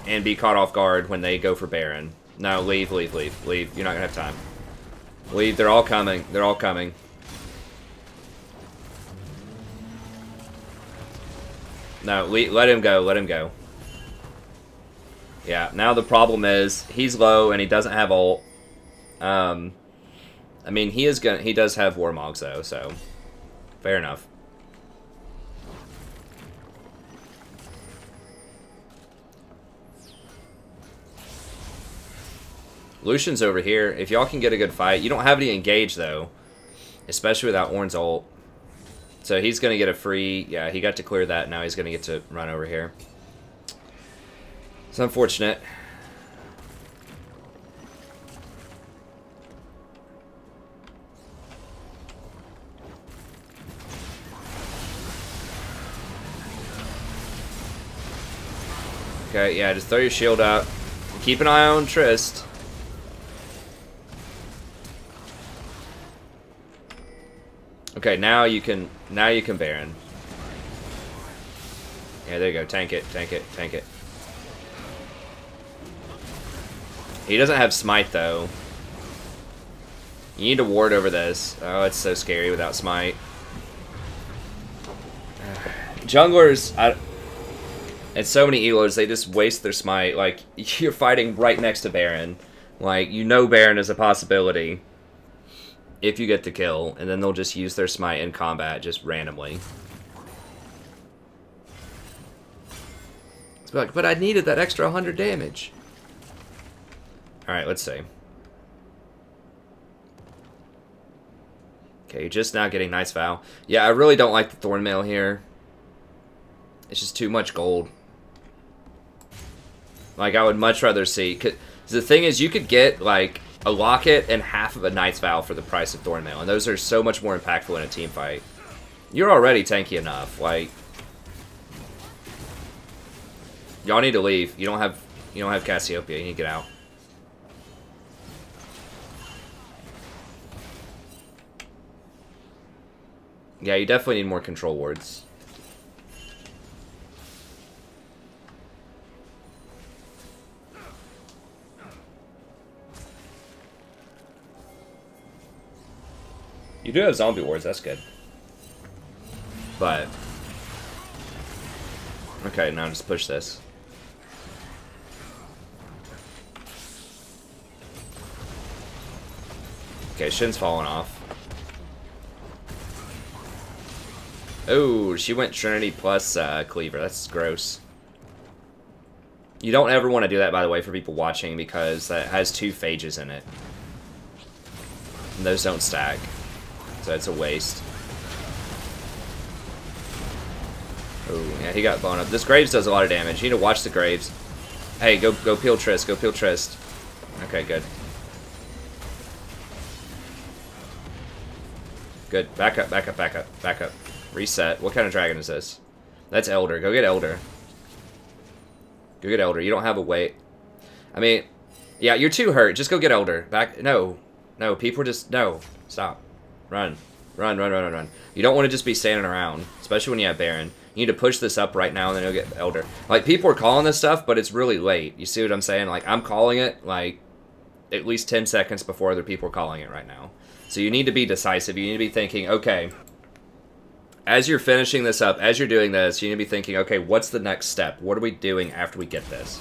and be caught off guard when they go for Baron. No, leave, leave, leave, leave. You're not going to have time. Leave. They're all coming. They're all coming. No, let him go. Let him go. Yeah, now the problem is he's low and he doesn't have ult. I mean, he does have Warmogs, though, so fair enough. Lucian's over here. If y'all can get a good fight. You don't have any engage, though. Especially without Ornn's ult. So he's going to get a free... Yeah, he got to clear that. Now he's going to get to run over here. It's unfortunate. Okay, yeah, just throw your shield up. Keep an eye on Trist. Okay, now you can Baron. Yeah, there you go. Tank it, tank it, tank it. He doesn't have smite though. You need to ward over this. Oh, it's so scary without smite. Junglers, and so many elos, they just waste their smite. Like, you're fighting right next to Baron. Like, you know Baron is a possibility if you get the kill, and then they'll just use their smite in combat just randomly. It's like, but I needed that extra 100 damage. Alright, let's see. Okay, you're just now getting Nice Vow. Yeah, I really don't like the Thornmail here. It's just too much gold. Like, I would much rather see... Cause the thing is, you could get, like, a Locket and half of a Knight's Vow for the price of Thornmail, and those are so much more impactful in a team fight. You're already tanky enough, like... Y'all need to leave. You don't have Cassiopeia. You need to get out. Yeah, you definitely need more control wards. You do have zombie wards, that's good. But... Okay, now just push this. Okay, Shin's falling off. Oh, she went Trinity plus Cleaver. That's gross. You don't ever want to do that, by the way, for people watching, because that has 2 phages in it. And those don't stack. So it's a waste. Oh, yeah, he got blown up. This Graves does a lot of damage. You need to watch the Graves. Hey, go peel Trist. Go peel Trist. Okay, good. Good. Back up, back up, back up, back up. Reset. What kind of dragon is this? That's Elder. Go get Elder. Go get Elder. You don't have a weight. I mean, yeah, you're too hurt. Just go get Elder. Back. No. No, people just... No. Stop. Run. Run, run, run, run, run. You don't want to just be standing around, especially when you have Baron. You need to push this up right now, and then you'll get Elder. Like, people are calling this stuff, but it's really late. You see what I'm saying? Like, I'm calling it, like, at least 10 seconds before other people are calling it right now. So you need to be decisive. You need to be thinking, okay, as you're finishing this up, as you're doing this, you need to be thinking, okay, what's the next step? What are we doing after we get this?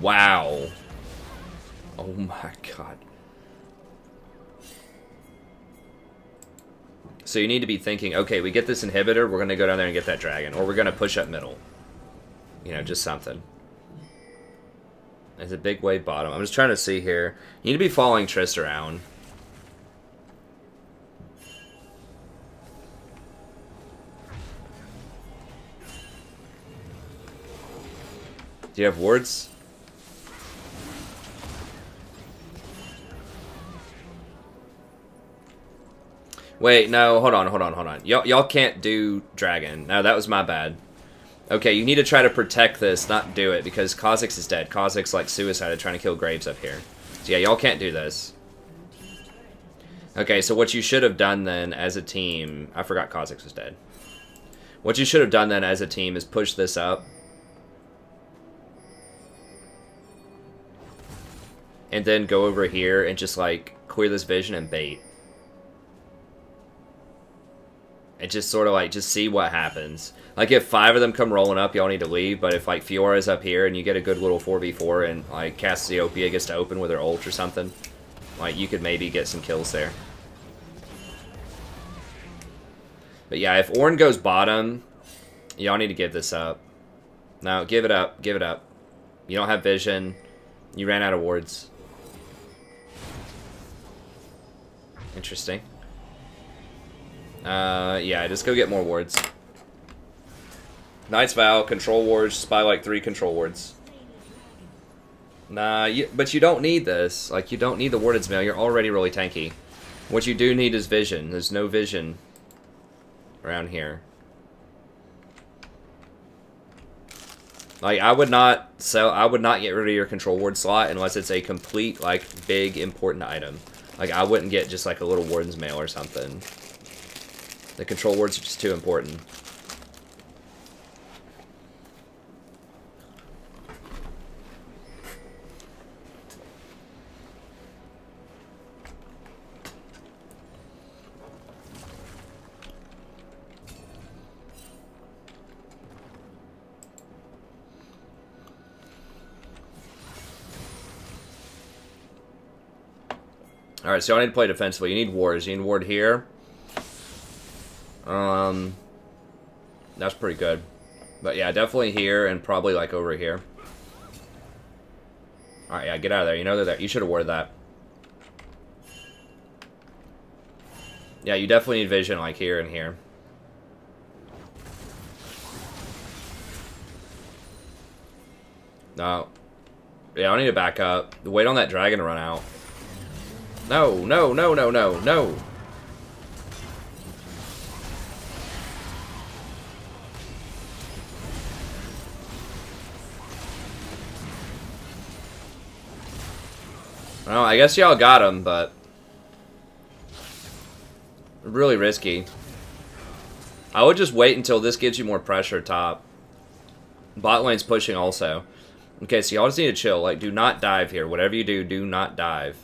Wow. Oh my god. So you need to be thinking, okay, we get this inhibitor, we're going to go down there and get that dragon. Or we're going to push up middle. You know, just something. There's a big wave bottom. I'm just trying to see here. You need to be following Trist around. Do you have wards? Wait, no, hold on. Y'all can't do dragon. No, that was my bad. Okay, you need to try to protect this, not do it, because Kha'Zix is dead. Kha'Zix, like, suicided trying to kill Graves up here. So yeah, y'all can't do this. Okay, so what you should have done then as a team... I forgot Kha'Zix was dead. What you should have done then as a team is push this up. And then go over here and just, like, clear this vision and bait. And just sort of, like, just see what happens. Like, if 5 of them come rolling up, y'all need to leave. But if, like, Fiora's up here and you get a good little 4v4 and, like, Cassiopeia gets to open with her ult or something, like, you could maybe get some kills there. But yeah, if Ornn goes bottom, y'all need to give this up. No, give it up. Give it up. You don't have vision. You ran out of wards. Interesting. Yeah, just go get more wards. Knight's Vow, control wards, just buy like 3 control wards. Nah, but you don't need this. Like, you don't need the Warden's Mail. You're already really tanky. What you do need is vision. There's no vision around here. Like, I would not get rid of your control ward slot unless it's a complete, like, big, important item. Like, I wouldn't get just, like, a little Warden's Mail or something. The control wards are just too important. Alright, so I need to play defensively. You need wards. You need ward here. That's pretty good. But yeah, definitely here and probably like over here. Alright, yeah, get out of there. You know they're there. You should have warded that. Yeah, you definitely need vision like here and here. No. Yeah, I need to back up. Wait on that dragon to run out. No, no, no, no, no, no. Well, I guess y'all got him, but really risky. I would just wait until this gives you more pressure top. Bot lane's pushing also. Okay, so y'all just need to chill. Like, do not dive here. Whatever you do, do not dive.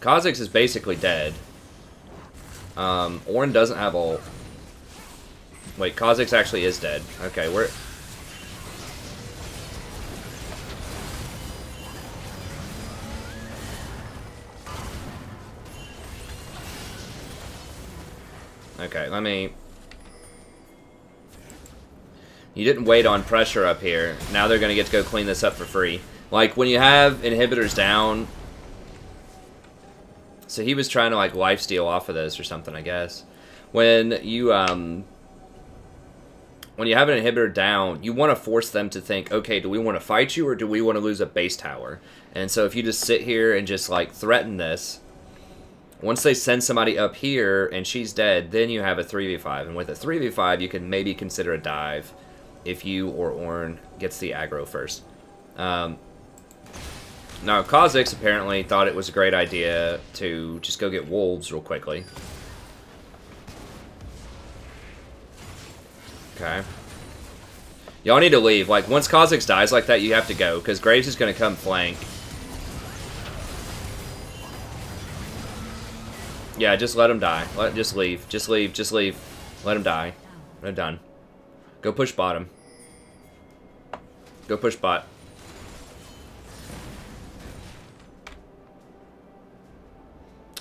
Kha'Zix is basically dead. Ornn doesn't have ult. Wait, Kha'Zix actually is dead. Okay, we're... Okay, let me... You didn't wait on pressure up here. Now they're going to get to go clean this up for free. Like, when you have inhibitors down... So he was trying to, like, lifesteal off of this or something, I guess. When you have an inhibitor down, you want to force them to think, okay, do we want to fight you or do we want to lose a base tower? And so if you just sit here and just, like, threaten this, once they send somebody up here and she's dead, then you have a 3v5. And with a 3v5, you can maybe consider a dive if you or Ornn gets the aggro first. Now, Kha'Zix apparently thought it was a great idea to just go get wolves real quickly. Okay. Y'all need to leave. Like, once Kha'Zix dies like that, you have to go, because Graves is going to come flank. Yeah, just let him die. Just leave. Just leave. Just leave. Let him die. They're done. Go push bottom. Go push bot.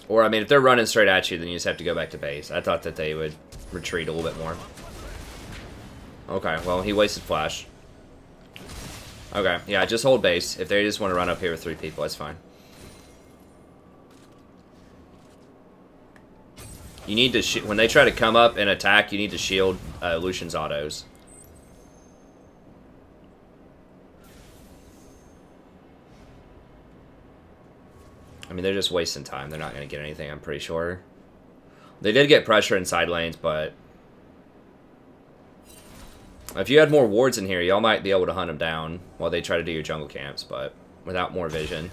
Or, I mean, if they're running straight at you, then you just have to go back to base. I thought that they would retreat a little bit more. Okay, well, he wasted flash. Okay, yeah, just hold base. If they just want to run up here with 3 people, that's fine. You need to... When they try to come up and attack, you need to shield Lucian's autos. I mean, they're just wasting time. They're not going to get anything, I'm pretty sure. They did get pressure in side lanes, but... if you had more wards in here, y'all might be able to hunt them down while they try to do your jungle camps, but without more vision.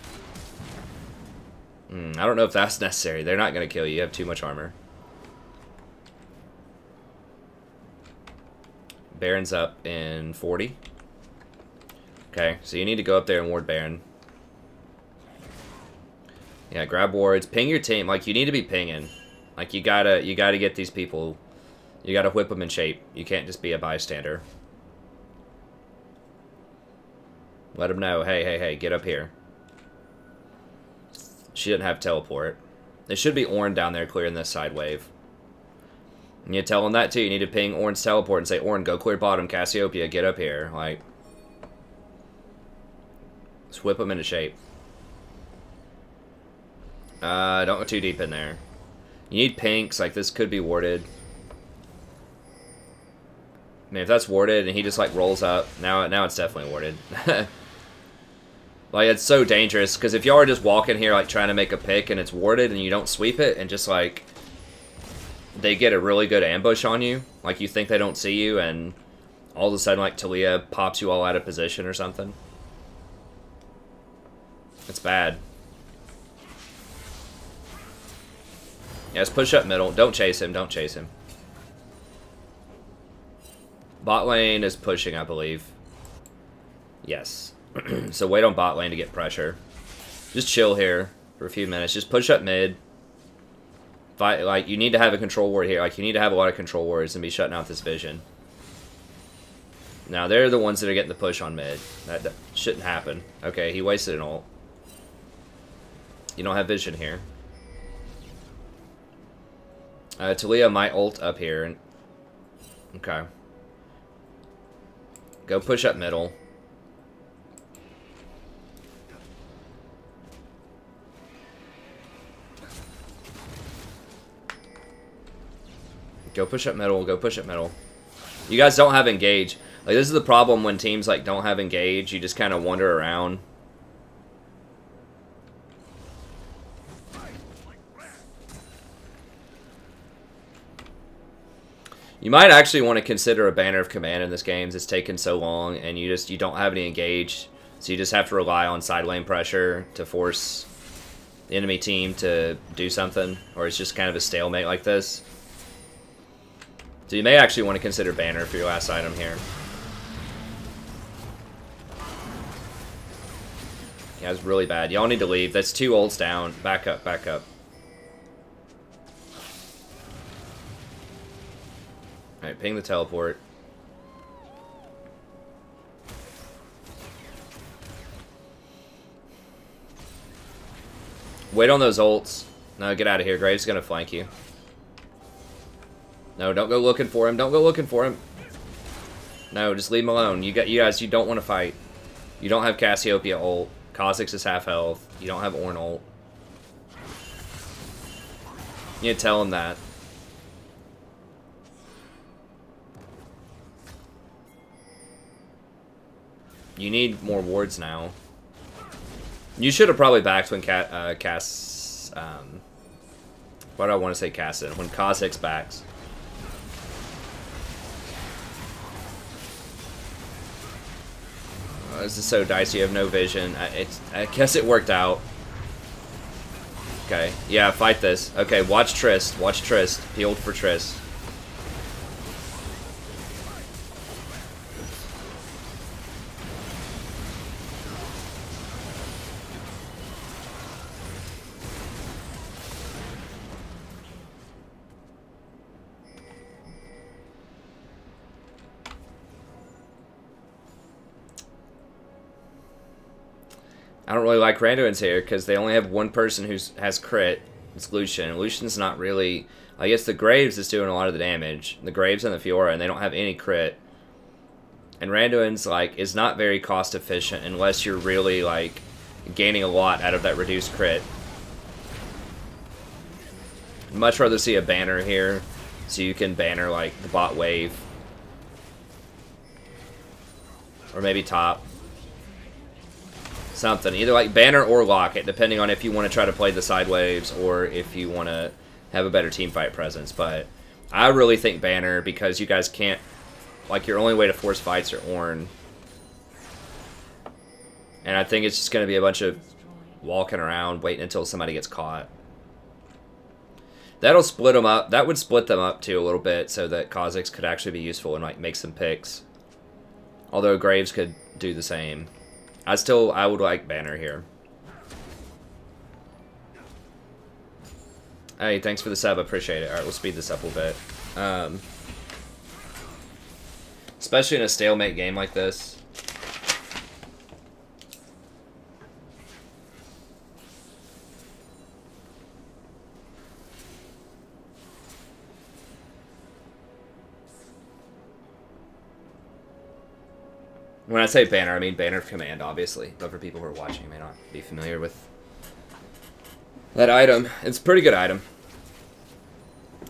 I don't know if that's necessary. They're not going to kill you. You have too much armor. Baron's up in 40. Okay, so you need to go up there and ward Baron. Yeah, grab wards. Ping your team. Like, you need to be pinging. Like, you gotta get these people. You gotta whip them in shape. You can't just be a bystander. Let them know, hey, get up here. She didn't have teleport. There should be Ornn down there clearing this side wave. And you tell them that too. You need to ping Ornn's teleport and say, Ornn, go clear bottom. Cassiopeia, get up here. Like, just whip them into shape. Don't go too deep in there. You need pinks. Like, this could be warded. I mean, if that's warded and he just, like, rolls up, now it's definitely warded. Like, it's so dangerous, because if y'all are just walking here, like, trying to make a pick and it's warded and you don't sweep it and just, like, they get a really good ambush on you, like, you think they don't see you and all of a sudden, like, Talia pops you all out of position or something. It's bad. Yeah, just push up middle. Don't chase him. Don't chase him. Bot lane is pushing, I believe. Yes. So wait on bot lane to get pressure. Just chill here for a few minutes. Just push up mid. Fight, like, you need to have a control ward here. Like, you need to have a lot of control wards and be shutting out this vision. Now, they're the ones that are getting the push on mid. That shouldn't happen. Okay, he wasted an ult. You don't have vision here. Talia might ult up here. Okay. Go push up middle. Go push up middle. Go push up middle. You guys don't have engage. Like, this is the problem when teams, like, don't have engage. You just kind of wander around. You might actually want to consider a banner of command in this game. It's taken so long, and you don't have any engage, so you just have to rely on side lane pressure to force the enemy team to do something, or it's just kind of a stalemate like this. So you may actually want to consider banner for your last item here. Yeah, it's really bad. Y'all need to leave. That's 2 ults down. Back up, back up. Alright, ping the teleport. Wait on those ults. No, get out of here. Graves gonna flank you. No, don't go looking for him. Don't go looking for him. No, just leave him alone. You guys, you don't want to fight. You don't have Cassiopeia ult. Kha'Zix is half health. You don't have Ornn ult. You need to tell him that. You need more wards now. You should have probably backed when why do I want to say Cassin? When Kha'Zix backs. Oh, this is so dicey. You have no vision. I guess it worked out. Okay. Yeah, fight this. Okay, watch Trist. Watch Trist. Healed for Trist. I don't really like Randuin's here because they only have one person who has crit. It's Lucian. And Lucian's not really... I guess the Graves is doing a lot of the damage. The Graves and the Fiora, and they don't have any crit. And Randuin's, like, is not very cost efficient unless you're really, like, gaining a lot out of that reduced crit. I'd much rather see a banner here so you can banner, like, the bot wave. Or maybe top. Something. Either like banner or lock it, depending on if you want to try to play the side waves or if you want to have a better team fight presence. But I really think banner, because you guys can't... Like, your only way to force fights are Ornn. And I think it's just going to be a bunch of walking around, waiting until somebody gets caught. That'll split them up. That would split them up, too, a little bit, so that Kha'Zix could actually be useful and, like, make some picks. Although Graves could do the same. I would like banner here. Hey, thanks for the sub. I appreciate it. Alright, we'll speed this up a little bit. Especially in a stalemate game like this. When I say banner, I mean banner command, obviously. But for people who are watching, you may not be familiar with that item. It's a pretty good item.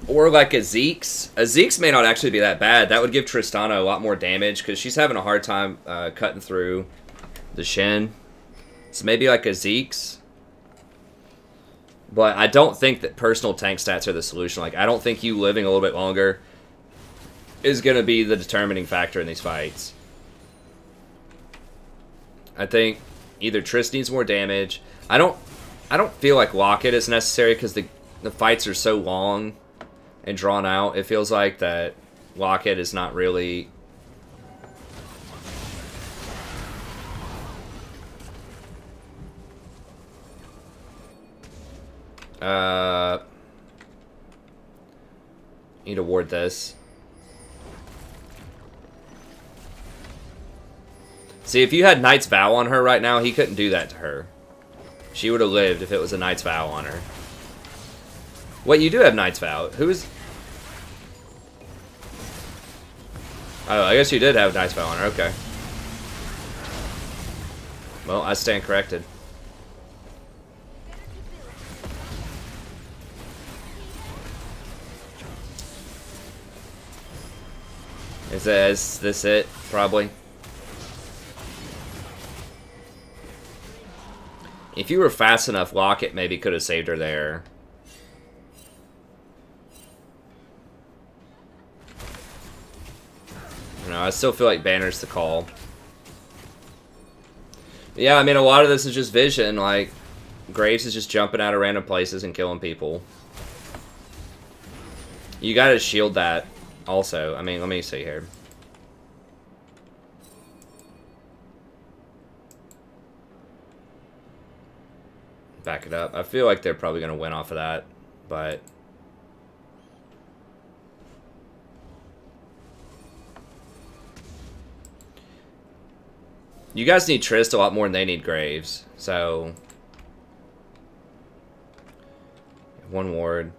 Or like a Zeke's. A Zeke's may not actually be that bad. That would give Tristana a lot more damage, because she's having a hard time cutting through the Shen. So maybe like a Zeke's. But I don't think that personal tank stats are the solution. Like, I don't think you living a little bit longer is going to be the determining factor in these fights. I think either Trist needs more damage. I don't feel like Locket is necessary, because the fights are so long and drawn out. It feels like that Locket is not really... Need to ward this. See, if you had Knight's Vow on her right now, he couldn't do that to her. She would have lived if it was a Knight's Vow on her. Wait, you do have Knight's Vow. Who's... Oh, I guess you did have Knight's Vow on her. Okay. Well, I stand corrected. Is this it? Probably. If you were fast enough, Locket maybe could have saved her there. You know, I still feel like banner's the call. But yeah, I mean, a lot of this is just vision. Like, Graves is just jumping out of random places and killing people. You gotta shield that also. I mean, let me see here. Back it up. I feel like they're probably going to win off of that, but... You guys need Trist a lot more than they need Graves, so... One ward.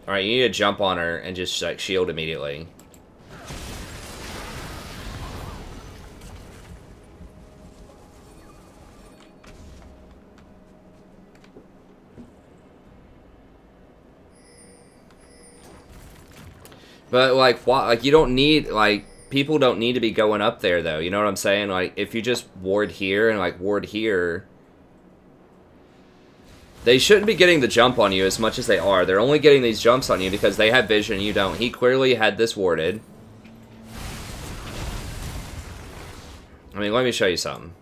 Alright, you need to jump on her and just, like, shield immediately. But, like, why, like, you don't need, like, people don't need to be going up there, though. You know what I'm saying? Like, if you just ward here and, like, ward here... They shouldn't be getting the jump on you as much as they are. They're only getting these jumps on you because they have vision and you don't. He clearly had this warded. I mean, let me show you something.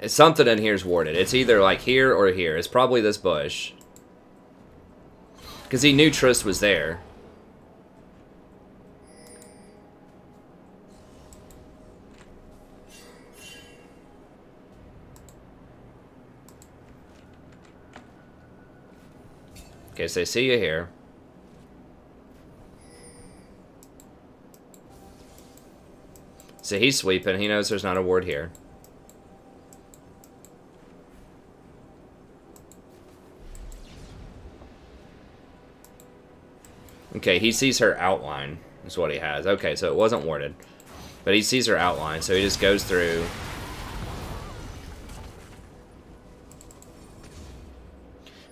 Something in here is warded. It's either, like, here or here. It's probably this bush. Because he knew Trist was there. Okay, so they see you here. So he's sweeping. He knows there's not a ward here. Okay, he sees her outline, is what he has. Okay, so it wasn't warded. But he sees her outline, so he just goes through.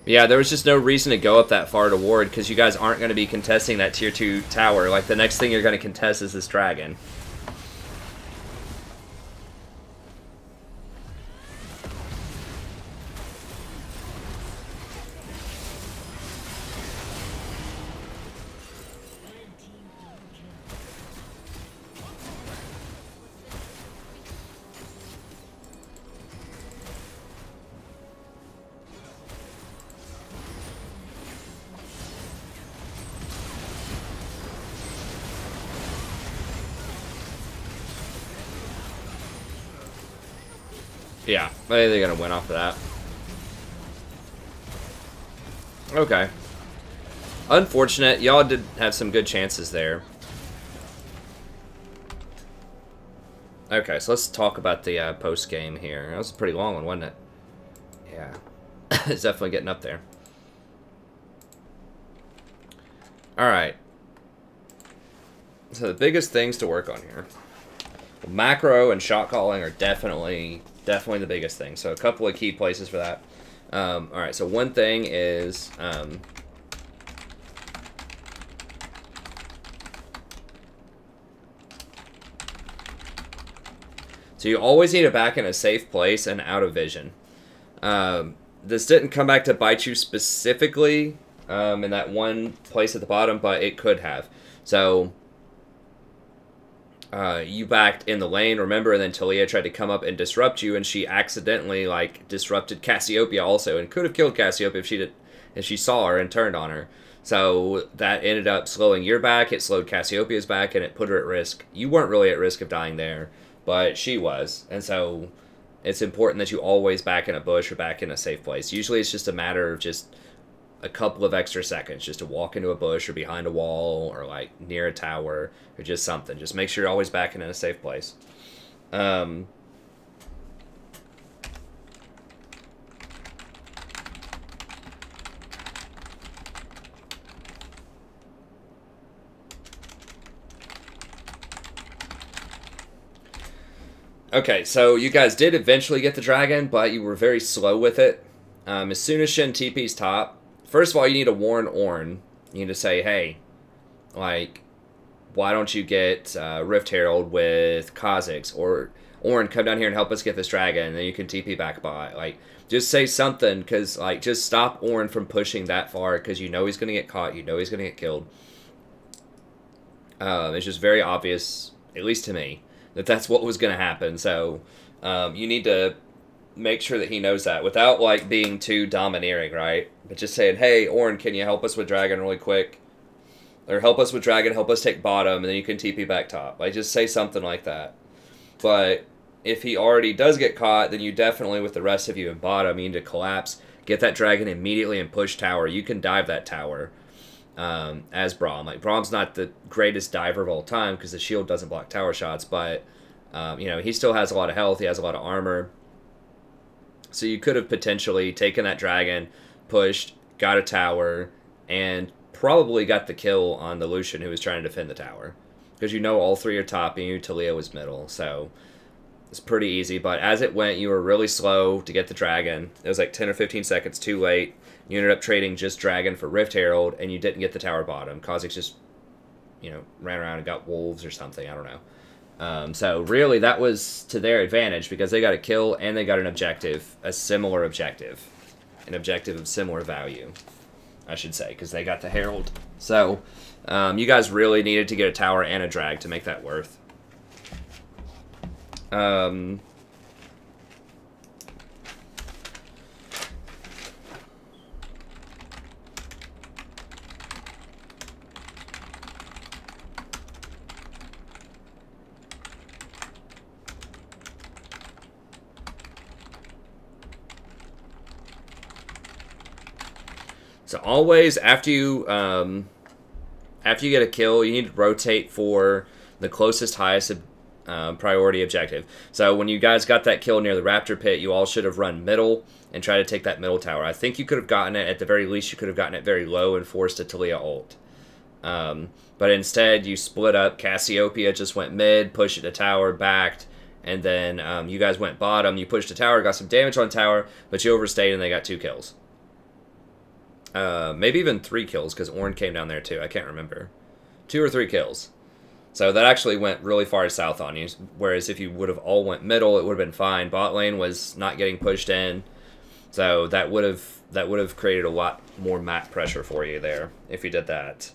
Yeah, there was just no reason to go up that far to ward, because you guys aren't going to be contesting that tier 2 tower. Like, the next thing you're going to contest is this dragon. Yeah, I think they're going to win off of that. Okay. Unfortunate. Y'all did have some good chances there. Okay, so let's talk about the post-game here. That was a pretty long one, wasn't it? Yeah. It's definitely getting up there. Alright. So the biggest things to work on here. Well, macro and shot calling are definitely the biggest thing. So a couple of key places for that. Alright, so one thing is... so you always need to back in a safe place and out of vision. This didn't come back to bite you specifically in that one place at the bottom, but it could have. So you backed in the lane, remember, and then Talia tried to come up and disrupt you, and she accidentally like disrupted Cassiopeia also, and could have killed Cassiopeia if she saw her and turned on her. So that ended up slowing your back, it slowed Cassiopeia's back, and it put her at risk. You weren't really at risk of dying there, but she was, and so it's important that you always back in a bush or back in a safe place. Usually it's just a matter of just a couple of extra seconds just to walk into a bush or behind a wall or like near a tower or just something. Just make sure you're always backing in a safe place. Okay, so you guys did eventually get the dragon, but you were very slow with it. As soon as Shen TP's top, first of all, you need to warn Ornn. You need to say, hey, like, why don't you get Rift Herald with Kha'Zix? Or Ornn, come down here and help us get this dragon, and then you can TP back by. Like, just say something, because, like, just stop Ornn from pushing that far, because you know he's going to get caught, you know he's going to get killed. It's just very obvious, at least to me, that that's what was going to happen. So you need to make sure that he knows that without like being too domineering, right? But just saying, hey, Ornn, can you help us with dragon really quick? Or help us with dragon, help us take bottom, and then you can TP back top. Like, just say something like that. But if he already does get caught, then you definitely, with the rest of you in bottom, you need to collapse, get that dragon immediately and push tower. You can dive that tower. As Braum. Like, Braum's not the greatest diver of all time because the shield doesn't block tower shots, but, you know, he still has a lot of health, he has a lot of armor. So you could have potentially taken that dragon, pushed, got a tower, and probably got the kill on the Lucian who was trying to defend the tower. Because you know all three are top, and you Talia was middle, so it's pretty easy. But as it went, you were really slow to get the dragon. It was like 10 or 15 seconds too late. You ended up trading just Dragon for Rift Herald, and you didn't get the tower bottom. Kha'Zix just, you know, ran around and got wolves or something. I don't know. So really, that was to their advantage because they got a kill and they got an objective, a similar objective. An objective of similar value, I should say, because they got the Herald. So you guys really needed to get a tower and a drag to make that worth. So always, after you get a kill, you need to rotate for the closest, highest priority objective. So when you guys got that kill near the Raptor Pit, you all should have run middle and try to take that middle tower. I think you could have gotten it, at the very least, you could have gotten it very low and forced a Talia ult. But instead, you split up. Cassiopeia just went mid, pushed it to tower, backed, and then you guys went bottom. You pushed the tower, got some damage on tower, but you overstayed and they got 2 kills. Maybe even 3 kills, because Ornn came down there too. I can't remember. 2 or 3 kills. So that actually went really far south on you. Whereas if you would have all went middle, it would have been fine. Bot lane was not getting pushed in. So that would have created a lot more map pressure for you there if you did that.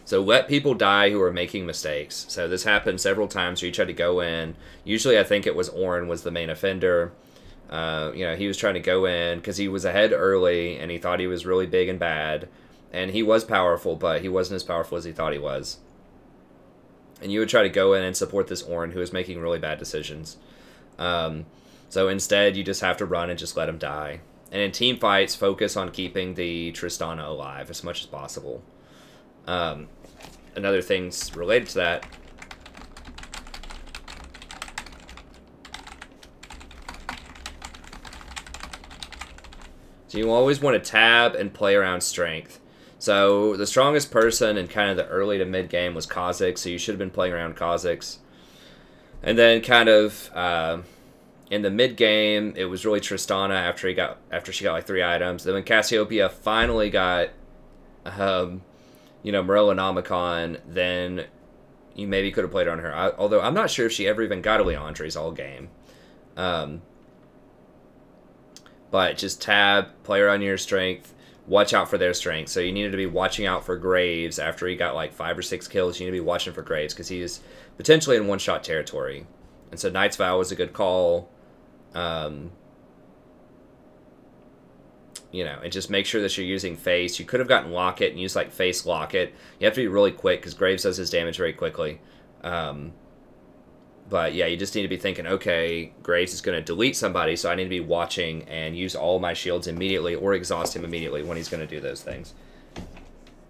So let people die who are making mistakes. So this happened several times where you tried to go in. Usually I think it was Ornn was the main offender. You know, he was trying to go in because he was ahead early and he thought he was really big and bad. And he was powerful, but he wasn't as powerful as he thought he was. And you would try to go in and support this Ornn who was making really bad decisions. So instead, you just have to run and just let him die. And in team fights, focus on keeping the Tristana alive as much as possible. Another things related to that. So you always want to tab and play around strength. So the strongest person in kind of the early to mid game was Kha'Zix, so you should have been playing around Kha'Zix. And then kind of in the mid game, it was really Tristana after she got like 3 items. Then when Cassiopeia finally got you know, Morellonomicon, then you maybe could have played on her. Although I'm not sure if she ever even got a Leandre's all game. But just tab, play around your strength, watch out for their strength. So you needed to be watching out for Graves after he got like 5 or 6 kills. You need to be watching for Graves because he is potentially in one-shot territory. And so Knight's Vow was a good call. You know, and just make sure that you're using Face. You could have gotten Locket and used like Face Locket. You have to be really quick because Graves does his damage very quickly. But yeah, you just need to be thinking, okay, Graves is going to delete somebody, so I need to be watching and use all my shields immediately or exhaust him immediately when he's going to do those things.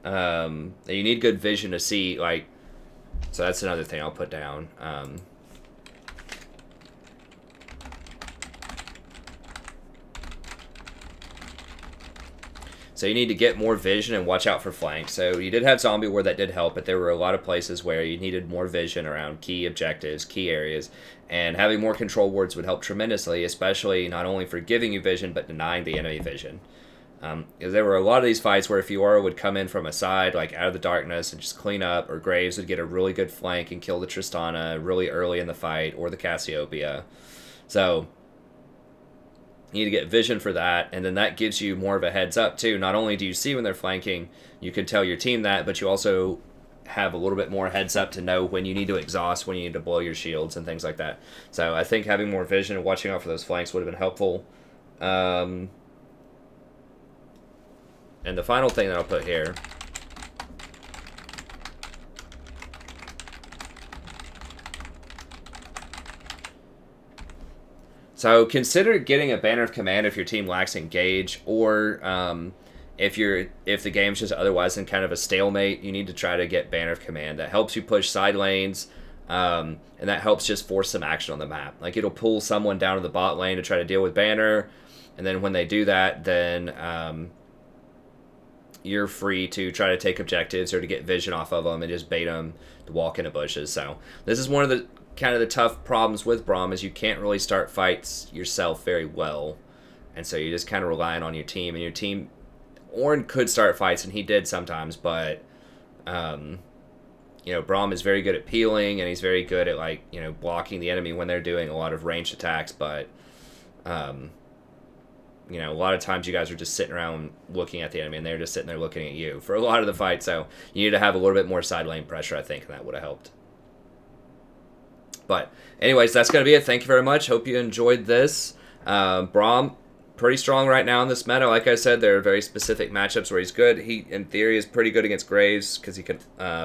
You need good vision to see, like, so that's another thing I'll put down. So you need to get more vision and watch out for flanks. So you did have Zombie War that did help, but there were a lot of places where you needed more vision around key objectives, key areas, and having more control wards would help tremendously, especially not only for giving you vision, but denying the enemy vision. Because there were a lot of these fights where Fiora would come in from a side, like out of the darkness, and just clean up, or Graves would get a really good flank and kill the Tristana really early in the fight, or the Cassiopeia. So you need to get vision for that, and then that gives you more of a heads up too. Not only do you see when they're flanking, you can tell your team that, but you also have a little bit more heads up to know when you need to exhaust, when you need to blow your shields, and things like that. So I think having more vision and watching out for those flanks would have been helpful. And the final thing that I'll put here, so consider getting a Banner of Command if your team lacks Engage, or if the game's just otherwise in kind of a stalemate, you need to try to get Banner of Command. That helps you push side lanes, and that helps just force some action on the map. Like, it'll pull someone down to the bot lane to try to deal with Banner, and then when they do that, then you're free to try to take objectives or to get vision off of them and just bait them to walk into bushes. So this is one of the kind of the tough problems with Braum, is you can't really start fights yourself very well, and so you're just kind of relying on your team. And your team, Ornn could start fights, and he did sometimes, but you know, Braum is very good at peeling, and he's very good at, like, you know, blocking the enemy when they're doing a lot of ranged attacks. But you know, a lot of times you guys are just sitting around looking at the enemy, and they're just sitting there looking at you for a lot of the fight. So you need to have a little bit more side lane pressure, I think, and that would have helped. But anyways, that's going to be it. Thank you very much. Hope you enjoyed this. Braum, pretty strong right now in this meta. Like I said, there are very specific matchups where he's good. He, in theory, is pretty good against Graves because he can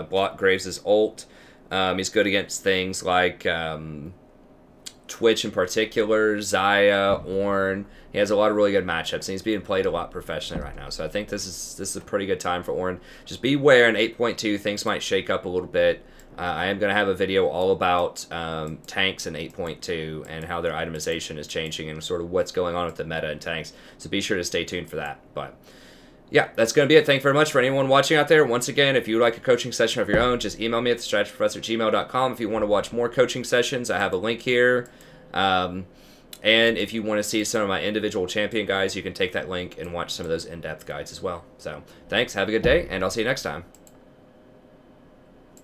block Graves' ult. He's good against things like Twitch in particular, Xayah, Ornn. He has a lot of really good matchups, and he's being played a lot professionally right now. So I think this is a pretty good time for Ornn. Just beware in 8.2, things might shake up a little bit. I am going to have a video all about tanks in 8.2 and how their itemization is changing and sort of what's going on with the meta in tanks. So be sure to stay tuned for that. But yeah, that's going to be it. Thank you very much for anyone watching out there. Once again, if you would like a coaching session of your own, just email me at thestrategyprofessor@gmail.com. If you want to watch more coaching sessions, I have a link here. And if you want to see some of my individual champion guides, you can take that link and watch some of those in-depth guides as well. So thanks, have a good day, and I'll see you next time.